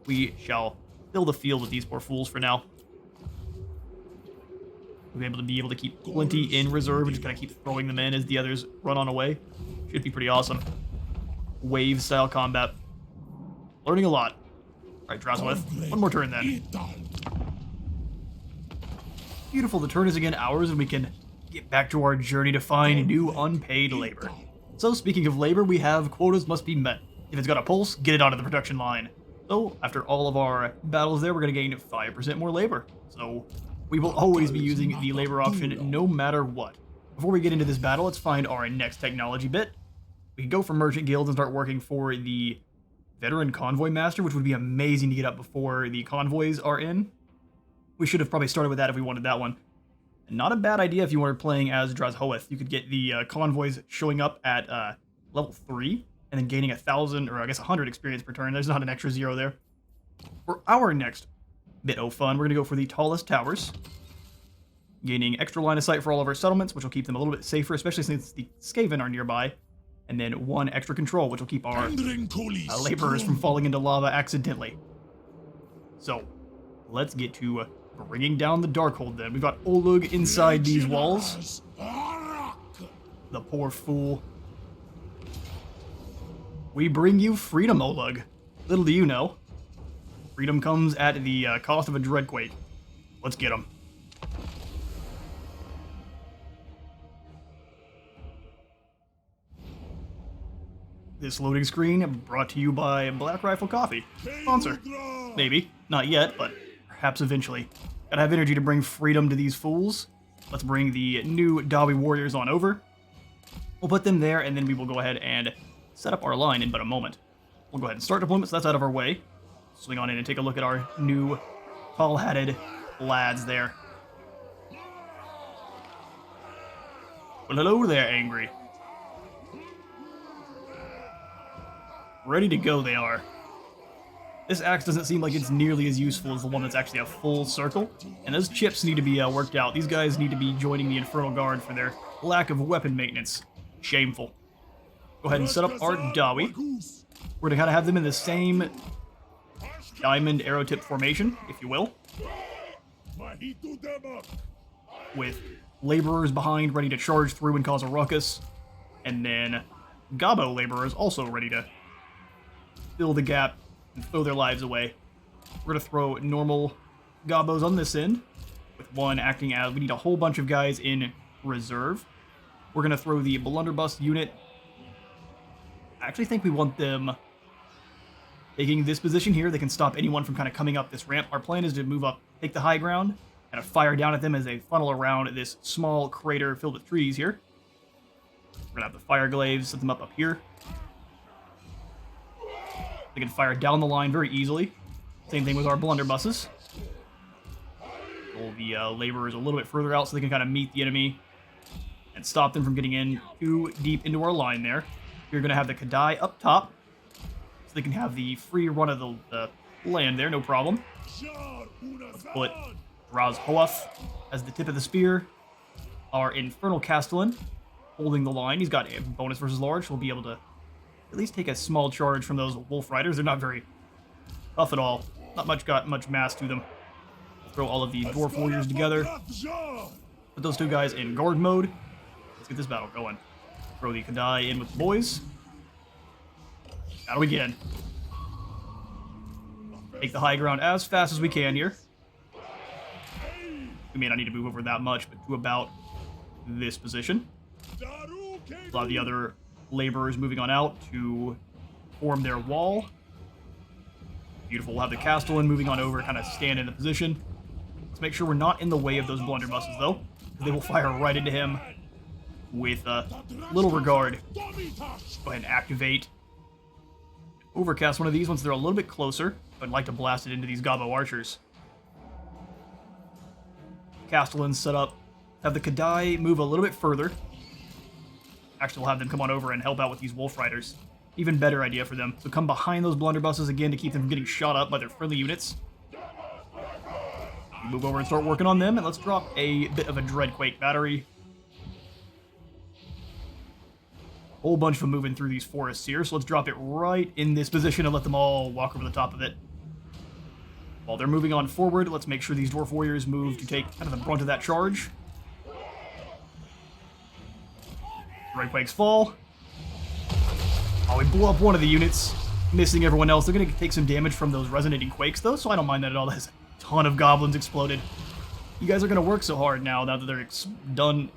we shall fill the field with these poor fools for now. We'll be able to keep plenty in reserve and just kind of keep throwing them in as the others run on away. Should be pretty awesome. Wave style combat. Learning a lot. Alright, Drazhoath. One more turn then. Beautiful. The turn is again ours and we can get back to our journey to find new unpaid labor. So speaking of labor, we have quotas must be met. If it's got a pulse, get it onto the production line. So after all of our battles there, we're going to gain 5% more labor. So we will always be using the labor option no matter what. Before we get into this battle, let's find our next technology bit. We can go for Merchant Guilds and start working for the Veteran Convoy Master, which would be amazing to get up before the convoys are in. We should have probably started with that if we wanted that one. Not a bad idea if you were playing as Drazhoath. You could get the convoys showing up at level 3 and then gaining 1,000 or I guess 100 experience per turn. There's not an extra 0 there. For our next bit of fun, we're going to go for the tallest towers, gaining extra line of sight for all of our settlements, which will keep them a little bit safer, especially since the Skaven are nearby, and then 1 extra control, which will keep our laborers from falling into lava accidentally. So let's get to bringing down the Darkhold then. We've got Olug inside these walls. The poor fool. We bring you freedom, Olug. Little do you know, freedom comes at the cost of a Dreadquake. Let's get him. This loading screen brought to you by Black Rifle Coffee. Sponsor. Maybe. Not yet, but perhaps eventually. Gotta have energy to bring freedom to these fools. Let's bring the new Dawi warriors on over. We'll put them there, and then we will go ahead and set up our line in but a moment. We'll go ahead and start deployment, so that's out of our way. Swing on in and take a look at our new tall-hatted lads there. Well, hello there, Angry. Ready to go they are. This axe doesn't seem like it's nearly as useful as the one that's actually a full circle, and those chips need to be worked out. These guys need to be joining the Infernal Guard for their lack of weapon maintenance. Shameful. Go ahead and set up our Dawi. We're going to kind of have them in the same diamond arrow tip formation, if you will, with laborers behind ready to charge through and cause a ruckus, and then Gabo laborers also ready to fill the gap and throw their lives away. We're going to throw normal Gabos on this end, with 1 acting as... we need a whole bunch of guys in reserve. We're going to throw the Blunderbuss unit. I actually think we want them taking this position here. They can stop anyone from kind of coming up this ramp. Our plan is to move up, take the high ground, kind of fire down at them as they funnel around this small crater filled with trees here. We're going to have the fire glaives, set them up here. They can fire down the line very easily. Same thing with our blunderbusses. Pull the laborers a little bit further out so they can kind of meet the enemy and stop them from getting in too deep into our line there. You're going to have the Kadai up top, so they can have the free run of the land there, no problem. Let's put Drazhoath as the tip of the spear. Our Infernal Castellan holding the line. He's got a bonus versus large, so we'll be able to at least take a small charge from those Wolf Riders. They're not very tough at all. Not much got much mass to them. Throw all of the dwarf warriors together. Put those two guys in guard mode. Let's get this battle going. Throw the Kadai in with the boys. Battle begin. Take the high ground as fast as we can here. We may not need to move over that much, but to about this position. A lot of the other laborers moving on out to form their wall. Beautiful. We'll have the Castellan moving on over, kind of stand in the position. Let's make sure we're not in the way of those blunderbusses, though. They will fire right into him with little regard. Go ahead and activate. Overcast one of these once they're a little bit closer. I'd like to blast it into these Gobbo archers. Castellans set up. Have the Kadai move a little bit further. Actually, we'll have them come on over and help out with these Wolf Riders. Even better idea for them. So come behind those blunderbusses again to keep them from getting shot up by their friendly units. Move over and start working on them, and let's drop a bit of a Dreadquake battery. Whole bunch of them moving through these forests here, so let's drop it right in this position and let them all walk over the top of it. While they're moving on forward, let's make sure these Dwarf Warriors move to take kind of the brunt of that charge. Dreadquakes fall. Oh, we blew up one of the units, missing everyone else. They're going to take some damage from those resonating quakes, though, so I don't mind that at all. There's a ton of goblins exploded. You guys are going to work so hard now that they're done.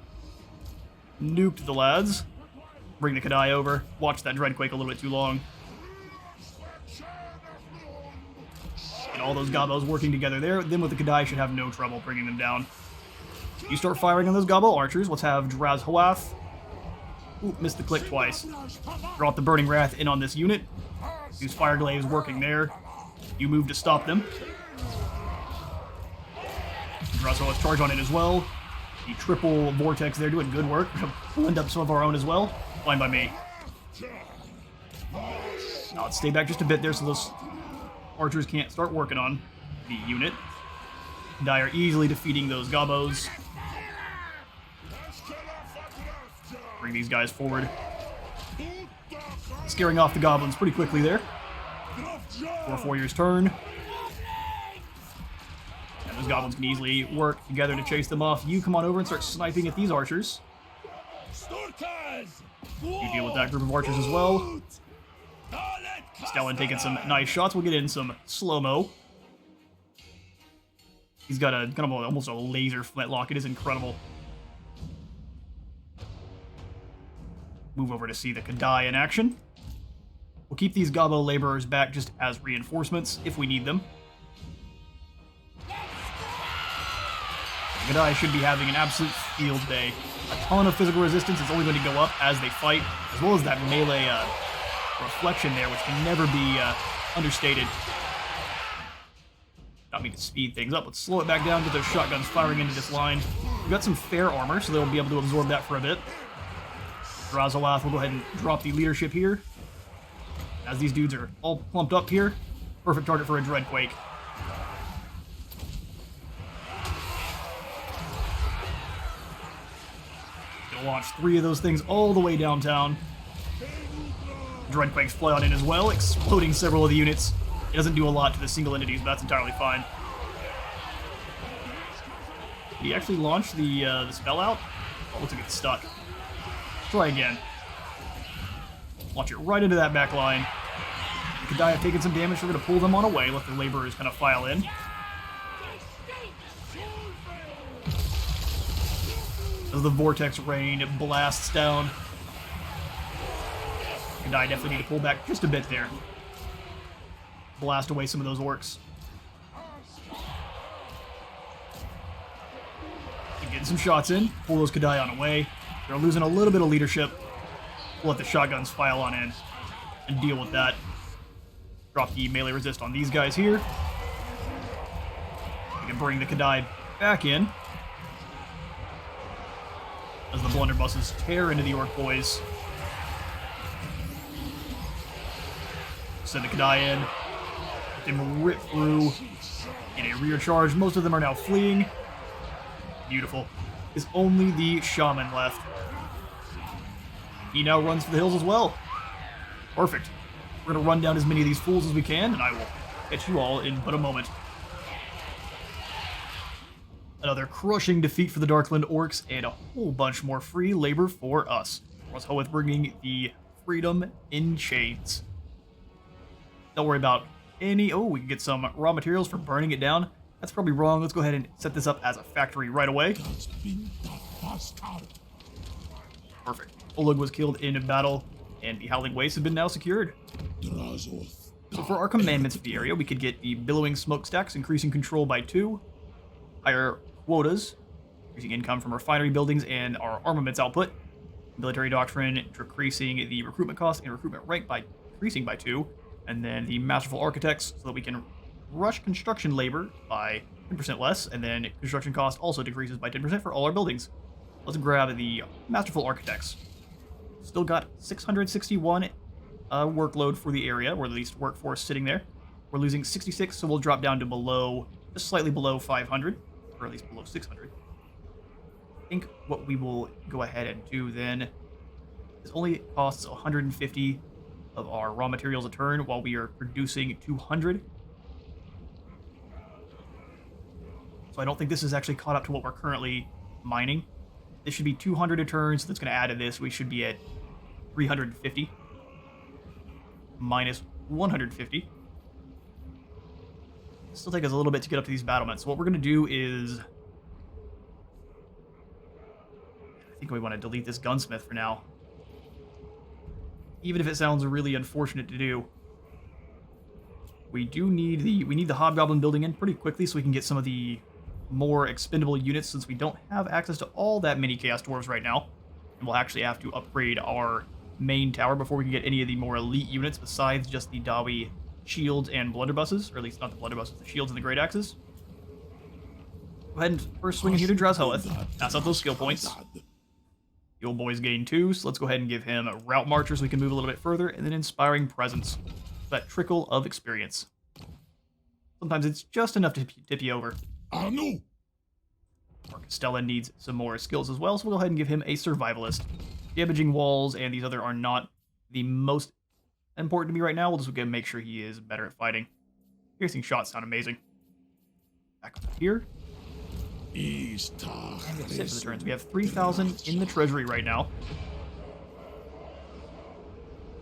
Nuked the lads. Bring the Kadai over. Watch that Dreadquake a little bit too long. And all those Gobbos working together there. Then with the Kadai should have no trouble bringing them down. You start firing on those Gobbo archers. Let's have Drazhoath. Ooh, missed the click twice. Drop the Burning Wrath in on this unit. Use Fire Glaives working there. You move to stop them. Drazhoath charge on it as well. The triple Vortex there doing good work. We're going to blend up some of our own as well. Fine by me. Now let's stay back just a bit there so those archers can't start working on the unit. Kadai are easily defeating those Gobbos. Bring these guys forward. Scaring off the goblins pretty quickly there. Dwarf Warriors turn. And those goblins can easily work together to chase them off. You come on over and start sniping at these archers. You deal with that group of archers as well. Stellan taking some nice shots. We'll get in some slow-mo. He's got a kind of almost a laser flintlock. It is incredible. Move over to see the Kadai in action. We'll keep these Gobbo laborers back just as reinforcements if we need them. The Kadai should be having an absolute field day. A ton of physical resistance is only going to go up as they fight, as well as that melee reflection there, which can never be understated. Not me to speed things up. Let's slow it back down, get those shotguns firing into this line. We've got some fair armor, so they'll be able to absorb that for a bit. Drazhoath will go ahead and drop the leadership here. As these dudes are all plumped up here, perfect target for a Dreadquake. Gonna launch 3 of those things all the way downtown. Dreadquakes fly on in as well, exploding several of the units. It doesn't do a lot to the single entities, but that's entirely fine. Did he actually launch the spell out? Oh, looks like it's stuck. Try again. Launch it right into that back line. The Kadai have taken some damage, so we're going to pull them on away, let the laborers kind of file in. As the Vortex Rain blasts down. Kadai definitely need to pull back just a bit there. Blast away some of those orcs. Getting some shots in. Pull those Kadai on away. They're losing a little bit of leadership. We'll let the shotguns file on in and deal with that. Drop the melee resist on these guys here. We can bring the Kadai back in. As the blunderbusses tear into the orc boys. Send the Kadai in. Let them rip through in a rear charge. Most of them are now fleeing. Beautiful. Is only the shaman left. He now runs for the hills as well. Perfect. We're going to run down as many of these fools as we can, and I will catch you all in but a moment. Another crushing defeat for the Darkland Orcs, and a whole bunch more free labor for us. Drazhoath bringing the freedom in chains. Don't worry about any... Oh, we can get some raw materials for burning it down. That's probably wrong. Let's go ahead and set this up as a factory right away. Perfect. Oleg was killed in battle, and the Howling Wastes have been now secured. So for our commandments fee area, we could get the Billowing Smokestacks, increasing control by 2, higher quotas, increasing income from refinery buildings and our armaments output, military doctrine, decreasing the recruitment cost and recruitment rank by increasing by 2, and then the Masterful Architects, so that we can rush construction labor by 10% less, and then construction cost also decreases by 10% for all our buildings. Let's grab the Masterful Architects. Still got 661 workload for the area, or at least workforce sitting there. We're losing 66, so we'll drop down to below, just slightly below 500, or at least below 600. I think what we will go ahead and do then is only costs 150 of our raw materials a turn while we are producing 200. So I don't think this is actually caught up to what we're currently mining. This should be 200 a turn, so that's going to add to this. We should be at 350 minus 150. It'll still take us a little bit to get up to these battlements. So what we're going to do is... I think we want to delete this gunsmith for now. Even if it sounds really unfortunate to do. We do need the Hobgoblin building in pretty quickly so we can get some of the more expendable units, since we don't have access to all that many Chaos Dwarves right now. And we'll actually have to upgrade our main tower before we can get any of the more elite units besides just the Dawi shields and blunderbusses, or at least not the blunderbusses, the shields and the great axes. Go ahead and first swing in here to Drazhoath. Pass out those skill points. The old boy's gained 2, so let's go ahead and give him a Route Marcher so we can move a little bit further, and then Inspiring Presence. That trickle of experience. Sometimes it's just enough to tip you over. No. Our Castellan needs some more skills as well, so we'll go ahead and give him a Survivalist. Damaging walls and these other are not the most important to me right now. We'll just go make sure he is better at fighting. Piercing shots sound amazing. Back up here. Sit for the turns. We have 3,000 in the treasury right now.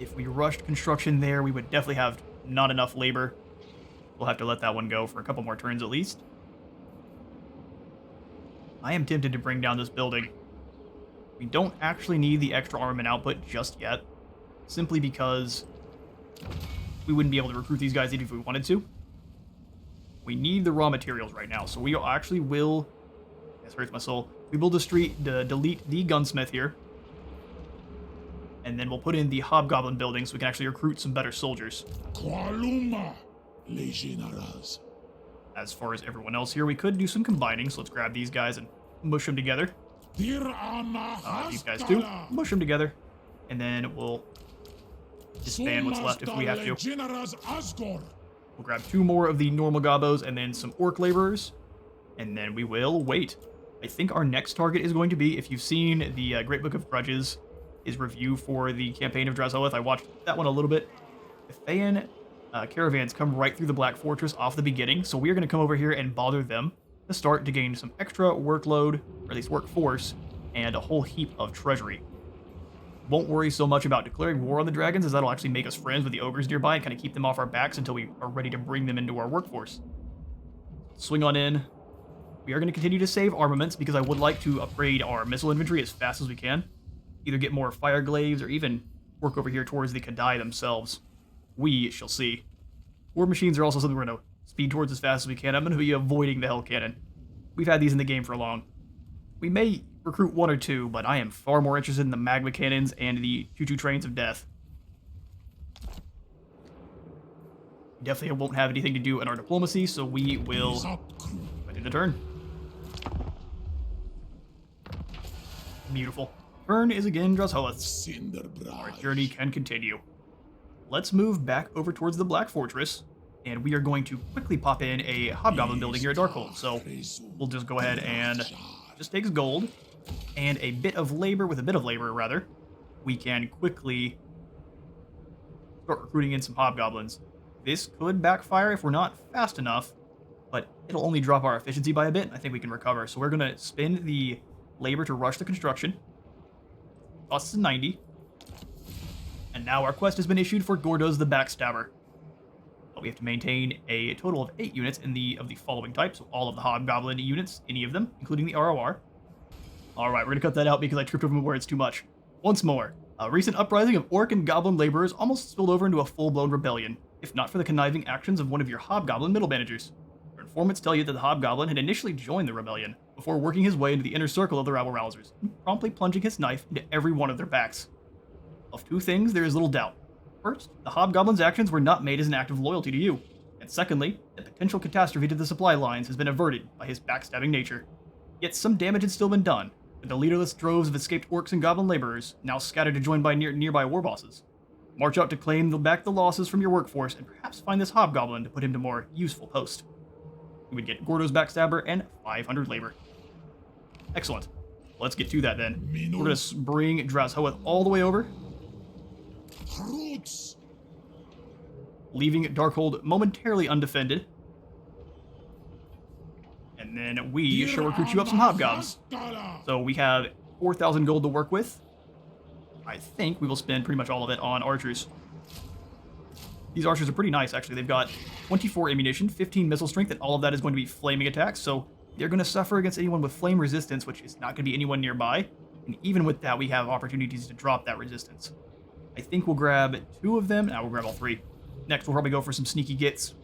If we rushed construction there, we would definitely have not enough labor. We'll have to let that one go for a couple more turns at least. I am tempted to bring down this building. We don't actually need the extra armament output just yet, simply because we wouldn't be able to recruit these guys even if we wanted to. We need the raw materials right now, so we actually will... This hurts my soul. We will delete the gunsmith here, and then we'll put in the Hobgoblin building so we can actually recruit some better soldiers. As far as everyone else here, we could do some combining, so let's grab these guys and mush them together. These guys too. Mush them together, and then we'll disband what's left if we have to. We'll grab 2 more of the normal gobos and then some orc laborers, and then we will wait. I think our next target is going to be, if you've seen the Great Book of Grudges, his review for the campaign of Drazhoath. I watched that one a little bit. The Thayan caravans come right through the Black Fortress off the beginning, so we are going to come over here and bother them to start to gain some extra workload, or at least workforce, and a whole heap of treasury. Won't worry so much about declaring war on the dragons, as that'll actually make us friends with the ogres nearby and kind of keep them off our backs until we are ready to bring them into our workforce. Swing on in. We are going to continue to save armaments because I would like to upgrade our missile infantry as fast as we can. Either get more fire glaives or even work over here towards the Kadai themselves. We shall see. War machines are also something we're going to speed towards as fast as we can. I'm going to be avoiding the Hell Cannon. We've had these in the game for long. We may recruit 1 or 2, but I am far more interested in the Magma Cannons and the Choo-Choo Trains of Death. Definitely won't have anything to do in our diplomacy, so we will put in the turn. Beautiful. Turn is again Drazhoath's. Our journey can continue. Let's move back over towards the Black Fortress, and we are going to quickly pop in a Hobgoblin building here at Darkhold. So we'll just go ahead and just takes gold and a bit of labor. With a bit of labor, rather, we can quickly start recruiting in some Hobgoblins. This could backfire if we're not fast enough, but it'll only drop our efficiency by a bit. I think we can recover. So we're going to spend the labor to rush the construction. Costs us 90. And now our quest has been issued for Gordo's the Backstabber. But we have to maintain a total of 8 units of the following type. So all of the Hobgoblin units, any of them, including the ROR. Alright, we're going to cut that out because I tripped over where it's too much. Once more, a recent uprising of Orc and Goblin laborers almost spilled over into a full-blown rebellion, if not for the conniving actions of one of your Hobgoblin middle managers. Your informants tell you that the Hobgoblin had initially joined the rebellion, before working his way into the inner circle of the rabble-rousers, and promptly plunging his knife into every one of their backs. Of two things, there is little doubt. First, the Hobgoblin's actions were not made as an act of loyalty to you, and secondly, the potential catastrophe to the supply lines has been averted by his backstabbing nature. Yet some damage had still been done, with the leaderless droves of escaped Orcs and Goblin laborers now scattered to join by nearby war bosses. March out to claim back the losses from your workforce, and perhaps find this Hobgoblin to put him to more useful post. You would get Gordo's Backstabber and 500 labor. Excellent. Let's get to that then. We're going to bring Drazhoath all the way over, leaving Darkhold momentarily undefended. And then we shall recruit you up some Hobgobs. So we have 4,000 gold to work with. I think we will spend pretty much all of it on archers. These archers are pretty nice, actually. They've got 24 ammunition, 15 missile strength, and all of that is going to be flaming attacks. So they're going to suffer against anyone with flame resistance, which is not going to be anyone nearby. And even with that, we have opportunities to drop that resistance. I think we'll grab 2 of them. Now we'll grab all 3. Next, we'll probably go for some sneaky gits.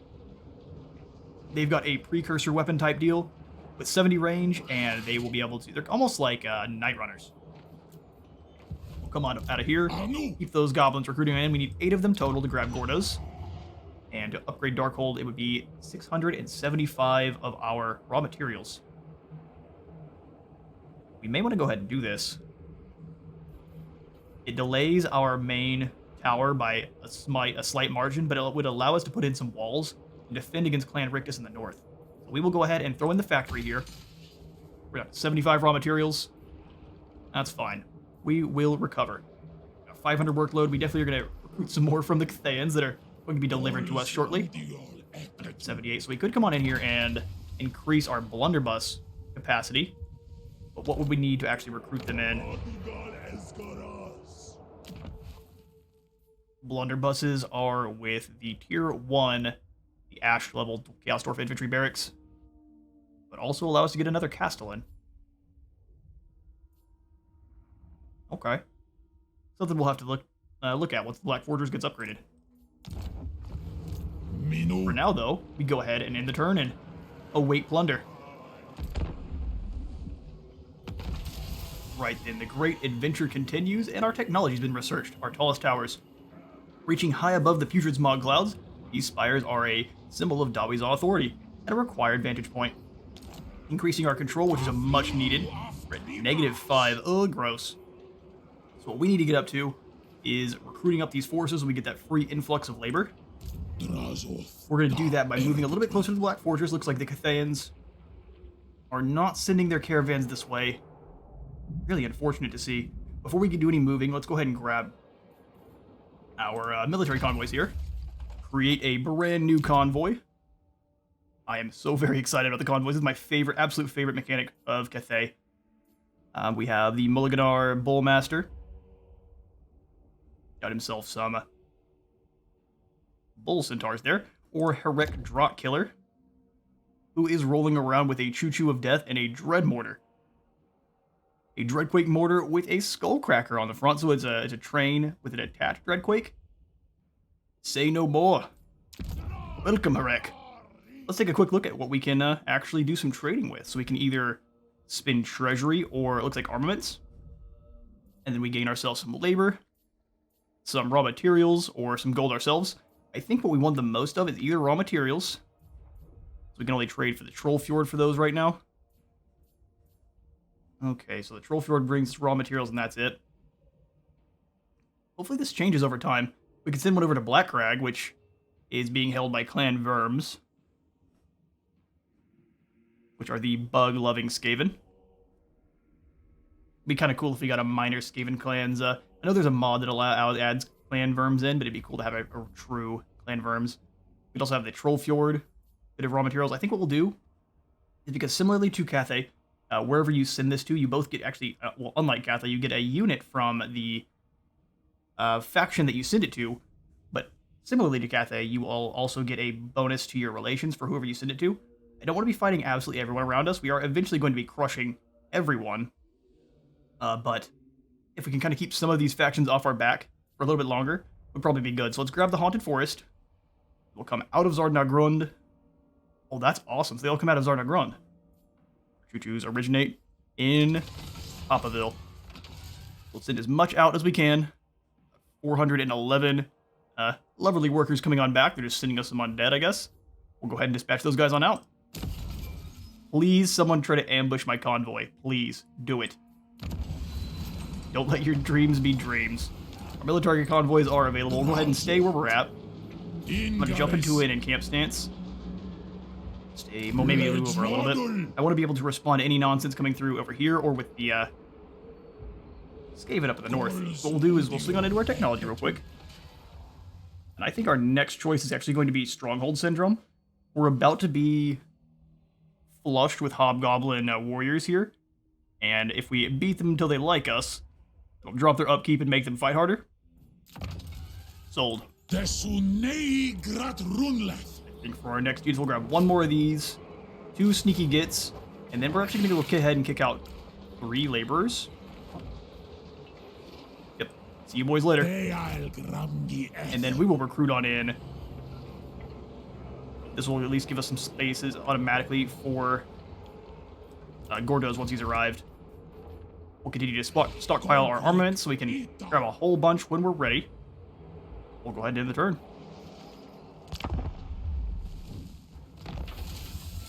They've got a precursor weapon type deal with 70 range, and they will be able to... They're almost like Night Runners. We'll come on out of here. Keep those goblins recruiting in. We need 8 of them total to grab Gordos. And to upgrade Darkhold, it would be 675 of our raw materials. We may want to go ahead and do this. It delays our main tower by a slight margin, but it would allow us to put in some walls and defend against Clan Rictus in the north. So we will go ahead and throw in the factory here. We're at 75 raw materials. That's fine. We will recover. 500 workload. We definitely are going to recruit some more from the Cathayans that are going to be delivered to us shortly. 78. So we could come on in here and increase our blunderbuss capacity. But what would we need to actually recruit them in? Blunderbusses are with the tier 1, the Ash level Chaos Dwarf infantry barracks, but also allow us to get another Castellan. Okay. Something we'll have to look at once the Black Fortress gets upgraded. For now, though, we go ahead and end the turn and await plunder. Right then, the great adventure continues, and our technology's been researched. Our tallest towers, reaching high above the Putrid Smog Clouds, these spires are a symbol of Dawi's authority and a required vantage point. Increasing our control, which is a much needed. We're at -5. Ugh, gross. So what we need to get up to is recruiting up these forces so we get that free influx of labor. We're going to do that by moving a little bit closer to the Black Fortress. Looks like the Cathayans are not sending their caravans this way. Really unfortunate to see. Before we can do any moving, let's go ahead and grab our military convoys here. Create a brand new convoy. I am so very excited about the convoys. This is my favorite, absolute favorite mechanic of Cathay. We have the Mulliganar Bullmaster. Got himself some Bull Centaurs there. Or Herek Draught Killer, who is rolling around with a Choo-Choo of Death and a Dread Mortar. A Dreadquake Mortar with a Skullcracker on the front, so it's a train with an attached Dreadquake. Say no more. Welcome, Herek. Let's take a quick look at what we can actually do some trading with. So we can either spin treasury or it looks like armaments. And then we gain ourselves some labor, some raw materials, or some gold ourselves. I think what we want the most of is either raw materials. So we can only trade for the Troll Fjord for those right now. Okay, so the Troll Fjord brings raw materials and that's it. Hopefully this changes over time. We can send one over to Blackcrag, which is being held by Clan Verms, which are the bug-loving Skaven. Be kind of cool if we got a minor Skaven clans. I know there's a mod that adds Clan Verms in, but it'd be cool to have a true Clan Verms. We'd also have the Troll Fjord. bit of raw materials. I think what we'll do is, because similarly to Cathay, wherever you send this to, you both get actually, well, unlike Cathay, you get a unit from the faction that you send it to, but similarly to Cathay, you will also get a bonus to your relations for whoever you send it to. I don't want to be fighting absolutely everyone around us. We are eventually going to be crushing everyone, but if we can kind of keep some of these factions off our back for a little bit longer, would probably be good. So let's grab the Haunted Forest. We'll come out of Zardnagrund. Oh, that's awesome. So they all come out of Zardnagrund. Choo-choos originate in Popaville. We'll send as much out as we can. 411 lovely workers coming on back. They're just sending us some undead, I guess. We'll go ahead and dispatch those guys on out. Please, someone try to ambush my convoy. Please, do it. Don't let your dreams be dreams. Our military convoys are available. We'll go ahead and stay where we're at. I'm going to jump into an encamp stance. Stay, well, maybe move over a little bit. I want to be able to respond to any nonsense coming through over here or with the Skaven up in the north. What we'll do is we'll swing on into our technology real quick. And I think our next choice is actually going to be Stronghold Syndrome. We're about to be flushed with Hobgoblin warriors here. And if we beat them until they like us, it'll drop their upkeep and make them fight harder. Sold. I think for our next units, we'll grab one more of these, 2 sneaky gits, and then we're actually going to go ahead and kick out 3 laborers. Yep. See you boys later. And then we will recruit on in. This will at least give us some spaces automatically for Gordos once he's arrived. We'll continue to stockpile our armaments so we can grab a whole bunch when we're ready. We'll go ahead and end the turn.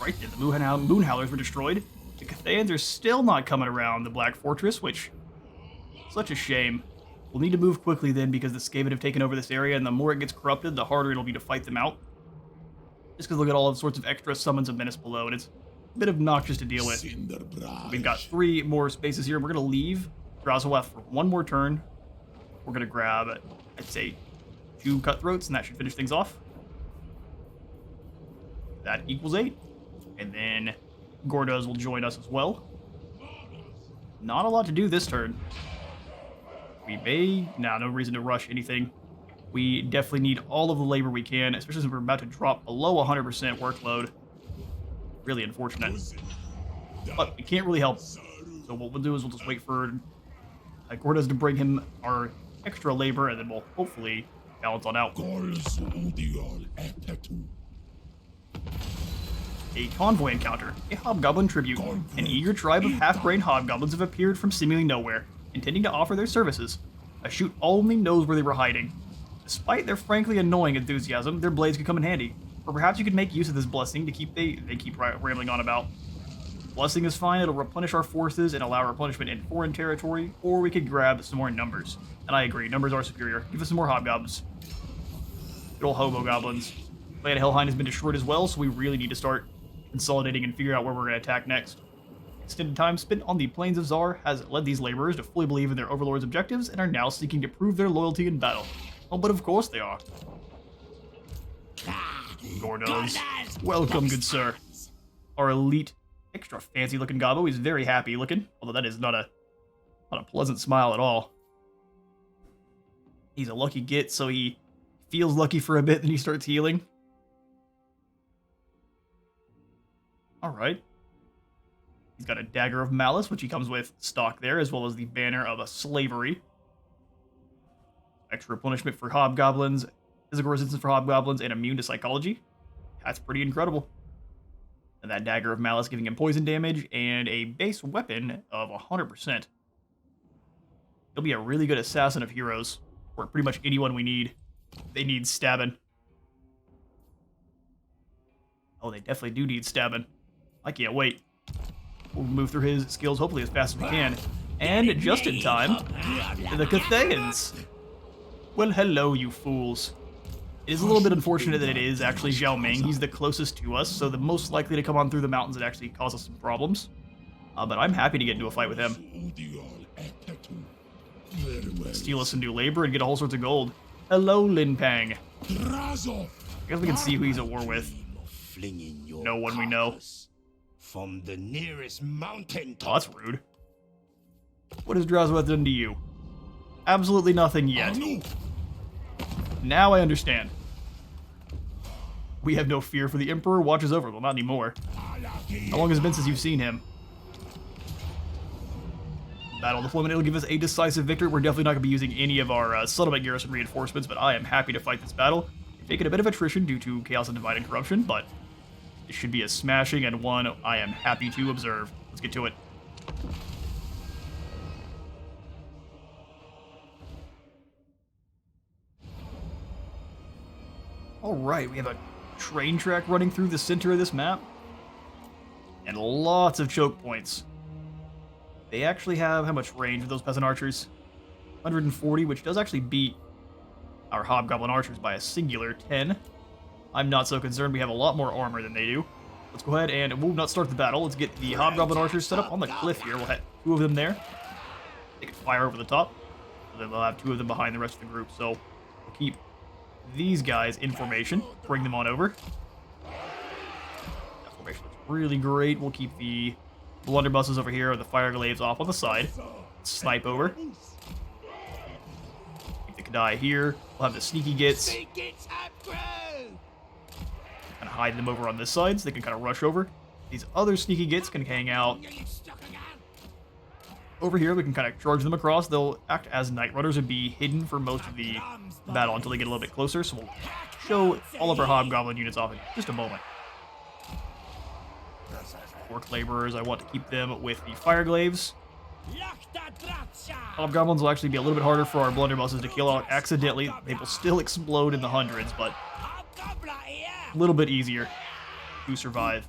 Right then, the Moonhowlers were destroyed. The Cathayans are still not coming around the Black Fortress, which such a shame. We'll need to move quickly then because the Skaven have taken over this area, and the more it gets corrupted, the harder it'll be to fight them out. Just because look at all of sorts of extra summons of menace below, and it's a bit obnoxious to deal with. We've got 3 more spaces here. We're going to leave Drazhoath for one more turn. We're going to grab, I'd say, 2 cutthroats, and that should finish things off. That equals 8. And then Gordos will join us as well. Not a lot to do this turn. We may... no reason to rush anything. We definitely need all of the labor we can, especially since we're about to drop below 100% workload. Really unfortunate. But we can't really help. So what we'll do is we'll just wait for Gordos to bring him our extra labor, and then we'll hopefully balance on out. A convoy encounter. A hobgoblin tribute. An eager tribe of half-brain hobgoblins have appeared from seemingly nowhere, intending to offer their services. A shoot only knows where they were hiding. Despite their frankly annoying enthusiasm, their blades could come in handy. Or perhaps you could make use of this blessing to keep they keep rambling on about. Blessing is fine, it'll replenish our forces and allow replenishment in foreign territory, or we could grab some more numbers. And I agree, numbers are superior. Give us some more hobgoblins. Good old hobo goblins. Land Hellhind has been destroyed as well, so we really need to start consolidating and figure out where we're going to attack next. Extended time spent on the Plains of Zar has led these laborers to fully believe in their overlord's objectives and are now seeking to prove their loyalty in battle. Oh, but of course they are. Gordos. Welcome, good sir. Our elite, extra fancy looking Gobbo is very happy looking, although that is not a pleasant smile at all. He's a lucky git, so he feels lucky for a bit, then he starts healing. Alright. He's got a Dagger of Malice, which he comes with stock there, as well as the Banner of a Slavery. Extra replenishment for Hobgoblins, physical resistance for Hobgoblins, and immune to Psychology. That's pretty incredible. And that Dagger of Malice giving him poison damage, and a base weapon of 100%. He'll be a really good assassin of heroes, or pretty much anyone we need. They need stabbing. Oh, they definitely do need stabbing. I can't wait. We'll move through his skills hopefully as fast as we can. And just in time, the Cathayans. Well, hello, you fools. It is a little bit unfortunate that it is actually Zhao Ming. He's the closest to us, so the most likely to come on through the mountains and actually cause us some problems. But I'm happy to get into a fight with him. Steal us some new labor and get all sorts of gold. Hello, Lin Pang. I guess we can see who he's at war with. flinging your No one we know. carcass from the nearest mountain Oh, top. that's rude. What has Drazhoath done to you? Absolutely nothing yet. Now I understand. We have no fear for the Emperor. Watches over. Well, not anymore. How long has it been since you've seen him? Battle deployment. It'll give us a decisive victory. We're definitely not going to be using any of our settlement garrison reinforcements, but I am happy to fight this battle. We've taken a bit of attrition due to Chaos and Divide and Corruption, but it should be a smashing and one I am happy to observe. Let's get to it. Alright, we have a train track running through the center of this map. And lots of choke points. They actually have how much range with those peasant archers? 140, which does actually beat our hobgoblin archers by a singular 10. I'm not so concerned. We have a lot more armor than they do. Let's go ahead and we'll not start the battle. Let's get the hobgoblin archers set up on the cliff here. We'll have 2 of them there. They can fire over the top. And then we'll have 2 of them behind the rest of the group. So we'll keep these guys in formation. Bring them on over. That formation looks really great. We'll keep the blunderbusses over here, or the fire glaives off on the side. Snipe over. Keep the Kadai here. We'll have the sneaky gits. Kind of hide them over on this side so they can kind of rush over. These other sneaky gits can hang out over here. We can kind of charge them across. They'll act as night runners and be hidden for most of the battle until they get a little bit closer. So we'll show all of our hobgoblin units off in just a moment. Orc laborers, I want to keep them with the fire glaives. Hobgoblins will actually be a little bit harder for our blunderbusses to kill out accidentally. They will still explode in the hundreds, but a little bit easier to survive.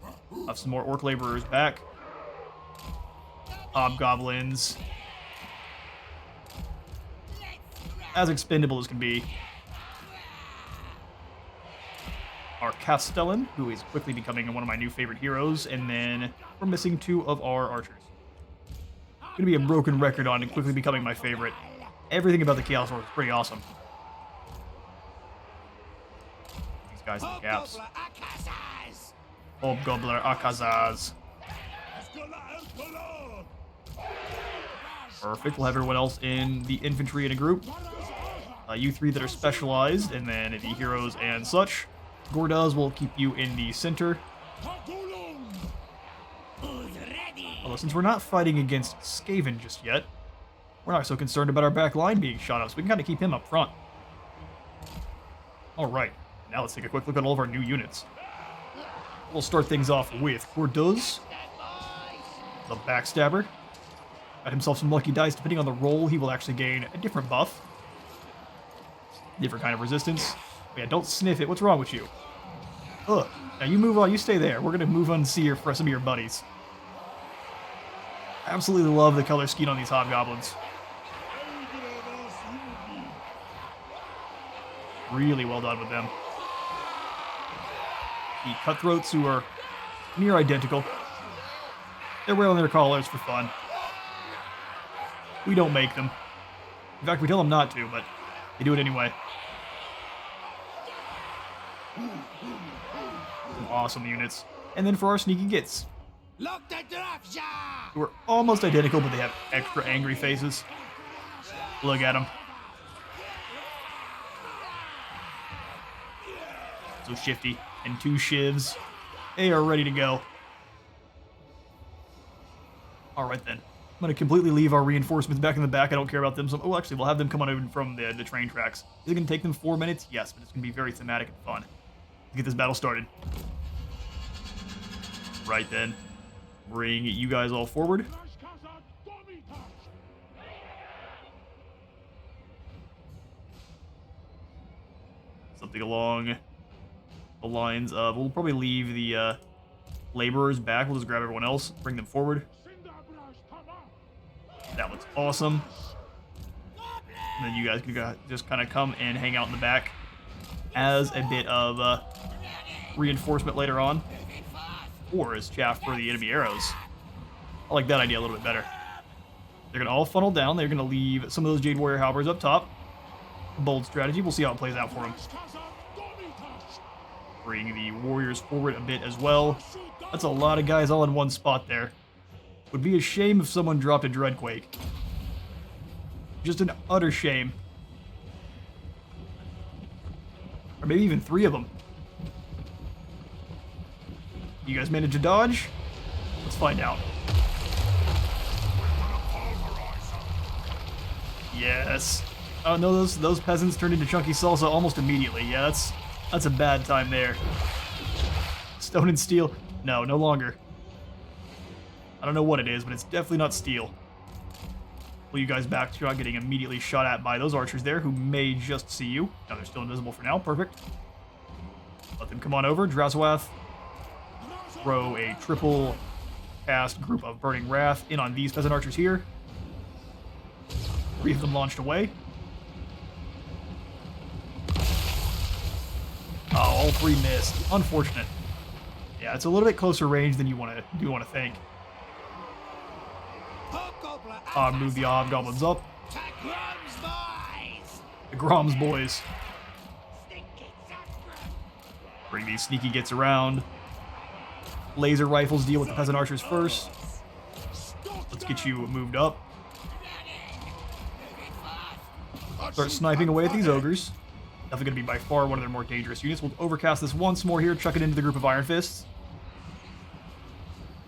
Have some more orc laborers back. Hobgoblins, as expendable as can be. Our Castellan, who is quickly becoming one of my new favorite heroes, and then we're missing 2 of our archers. Gonna be a broken record on quickly becoming my favorite. Everything about the Chaos Dwarfs is pretty awesome. These guys in the gaps. Hobgobbler Akazaz. Perfect. We'll have everyone else in the infantry in a group. You 3 that are specialized, and then the heroes and such. Gordaz will keep you in the center. Although since we're not fighting against Skaven just yet, we're not so concerned about our back line being shot up, so we can kind of keep him up front. Alright, now let's take a quick look at all of our new units. We'll start things off with Gordaz, the Backstabber. Got himself some lucky dice. Depending on the roll, he will actually gain a different buff. Different kind of resistance. But yeah, don't sniff it. What's wrong with you? Ugh. Now you move on. You stay there. We're going to move on to see for some of your buddies. Absolutely love the color scheme on these hobgoblins. Really well done with them. The cutthroats, who are near identical. They're wearing their collars for fun. We don't make them. In fact, we tell them not to, but they do it anyway. Some awesome units. And then for our sneaky gits, who are almost identical, but they have extra angry faces. Look at them. So shifty. And 2 shivs. They are ready to go. Alright then. I'm going to completely leave our reinforcements back in the back. I don't care about them. So, oh, actually, we'll have them come on over from the train tracks. Is it going to take them 4 minutes? Yes, but it's going to be very thematic and fun. Let's get this battle started. Right then. Bring you guys all forward. Something along the lines of, we'll probably leave the laborers back. We'll just grab everyone else, bring them forward. That looks awesome. And then you guys can just kind of come and hang out in the back as a bit of reinforcement later on. Or as chaff for the enemy arrows. I like that idea a little bit better. They're going to all funnel down. They're going to leave some of those Jade Warrior Halberds up top. Bold strategy. We'll see how it plays out for them. Bring the warriors forward a bit as well. That's a lot of guys all in one spot there. Would be a shame if someone dropped a Dreadquake. Just an utter shame. Or maybe even 3 of them. You guys managed to dodge? Let's find out. Yes. Oh no, those peasants turned into chunky salsa almost immediately. Yeah, that's a bad time there. Stone and steel. No, no longer. I don't know what it is, but it's definitely not steel. Pull you guys back to not getting immediately shot at by those archers there, who may just see you. No, they're still invisible for now. Perfect. Let them come on over. Drazhoath. Throw a triple cast group of Burning Wrath in on these peasant archers here. 3 of them launched away. Oh, all 3 missed. Unfortunate. Yeah, it's a little bit closer range than you want to think. Move the hobgoblins up. The Grom's boys. Bring these sneaky gits around. Laser rifles deal with the peasant archers first. Let's get you moved up. Start sniping away at these ogres. Definitely going to be by far one of their more dangerous units. We'll overcast this once more here, chuck it into the group of Iron Fists.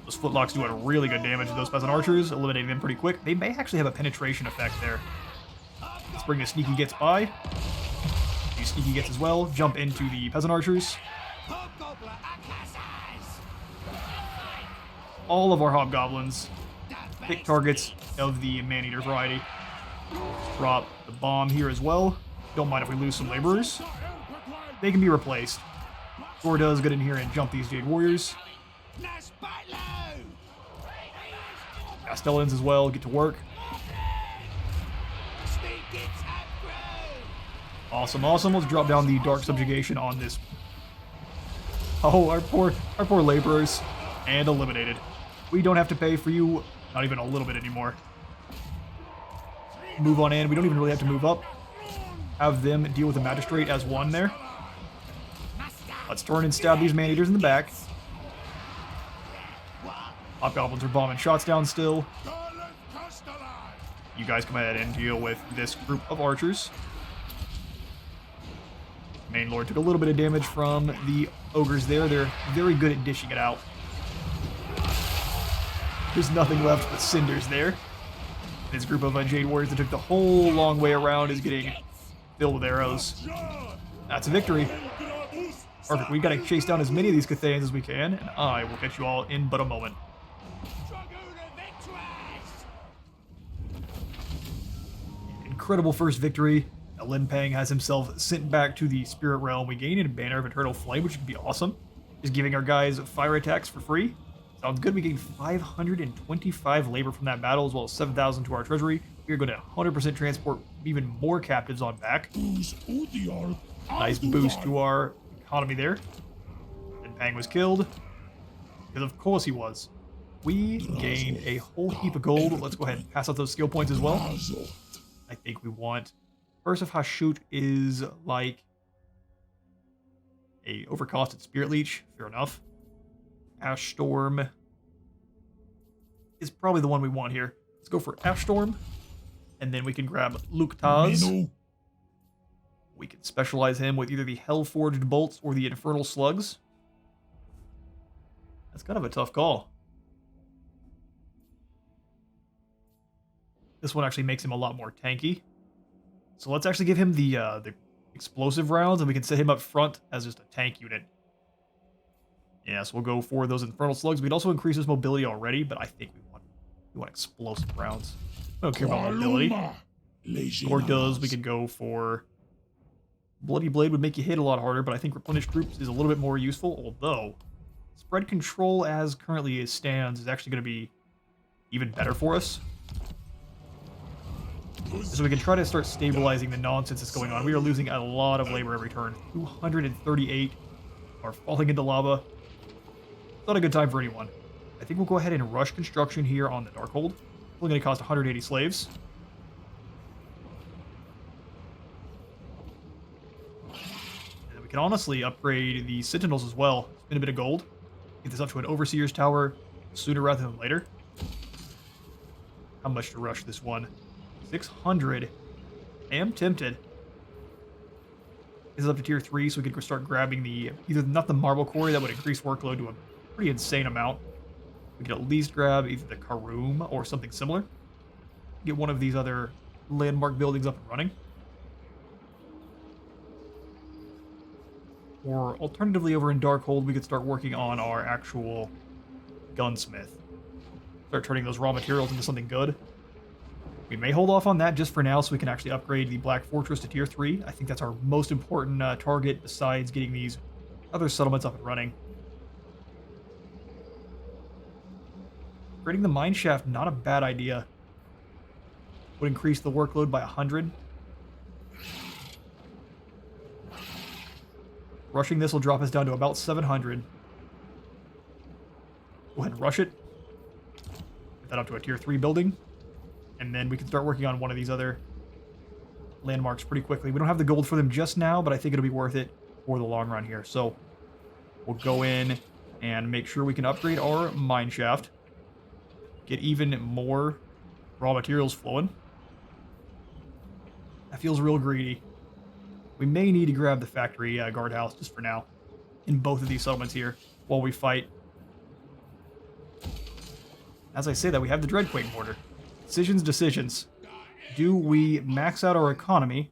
Those flintlocks doing really good damage to those peasant archers, eliminating them pretty quick. They may actually have a penetration effect there. Let's bring the sneaky gits by. These sneaky gits as well. Jump into the peasant archers. All of our hobgoblins. Pick targets of the man-eater variety. Drop the bomb here as well. Don't mind if we lose some laborers. They can be replaced. Thor does get in here and jump these Jade Warriors. Castellans as well, get to work. Awesome, awesome. Let's drop down the Dark Subjugation on this. Oh, our poor laborers. And eliminated. We don't have to pay for you, not even a little bit anymore. Move on in. We don't even really have to move up. Have them deal with the Magistrate as one there. Let's turn and stab these man-eaters in the back. Hobgoblins are bombing shots down still. You guys come ahead and deal with this group of archers. Main Lord took a little bit of damage from the ogres there. They're very good at dishing it out. There's nothing left but cinders there. This group of Jade Warriors that took the whole long way around is getting filled with arrows. That's a victory. Perfect. We gotta chase down as many of these Cathayans as we can, and I will catch you all in but a moment. Incredible first victory. Limpang has himself sent back to the Spirit Realm. We gain a Banner of Eternal Flame, which would be awesome. Just giving our guys fire attacks for free. Sounds good. We gain 525 labor from that battle, as well as 7,000 to our treasury. We are going to 100% transport even more captives on back. Nice boost to our economy there. Limpang was killed. Because of course he was. We gained a whole heap of gold. Let's go ahead and pass out those skill points as well. I think we want... Curse of Hashut is like a overcosted Spirit Leech. Fair enough. Ash Storm is probably the one we want here. Let's go for Ash Storm. And then we can grab Luktaz. We can specialize him with either the Hell-Forged Bolts or the Infernal Slugs. That's kind of a tough call. This one actually makes him a lot more tanky. So let's actually give him the explosive rounds, and we can set him up front as just a tank unit. Yeah, so we'll go for those Infernal Slugs. We'd also increase his mobility already, but I think we want explosive rounds. I don't care about mobility. Or does, we could go for... Bloody Blade would make you hit a lot harder, but I think Replenish Troops is a little bit more useful, although Spread Control as currently it stands is actually going to be even better for us. So we can try to start stabilizing the nonsense that's going on. We are losing a lot of labor every turn. 238 are falling into lava. Not a good time for anyone. I think we'll go ahead and rush construction here on the Darkhold. Only going to cost 180 slaves. And then we can honestly upgrade the Sentinels as well. Spend a bit of gold. Get this up to an Overseer's Tower sooner rather than later. How much to rush this one? 600. I am tempted. This is up to tier 3, so we could start grabbing the... Either not the Marble Quarry, that would increase workload to a pretty insane amount. We could at least grab either the Karoom or something similar. Get one of these other landmark buildings up and running. Or alternatively, over in Darkhold, we could start working on our actual gunsmith. Start turning those raw materials into something good. We may hold off on that just for now so we can actually upgrade the Black Fortress to tier 3. I think that's our most important target besides getting these other settlements up and running. Upgrading the mine shaft, not a bad idea. Would increase the workload by 100. Rushing this will drop us down to about 700. Go ahead and rush it. Get that up to a tier 3 building. And then we can start working on one of these other landmarks pretty quickly. We don't have the gold for them just now, but I think it'll be worth it for the long run here. So we'll go in and make sure we can upgrade our mine shaft. Get even more raw materials flowing. That feels real greedy. We may need to grab the factory guardhouse just for now in both of these settlements here while we fight. As I say that, we have the Dreadquake border. Decisions. Do we max out our economy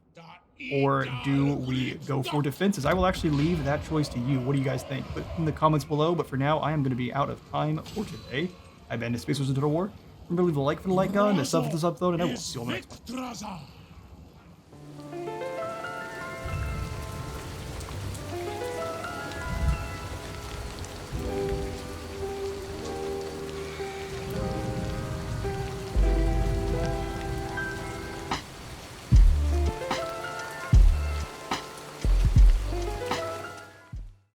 or do we go for defenses? I will actually leave that choice to you. What do you guys think? Put in the comments below, but for now, I am going to be out of time for today. I've been Space Wizard Total War. Remember to leave a like for the like gun, a sub for the sub though, and I will see you on the next one.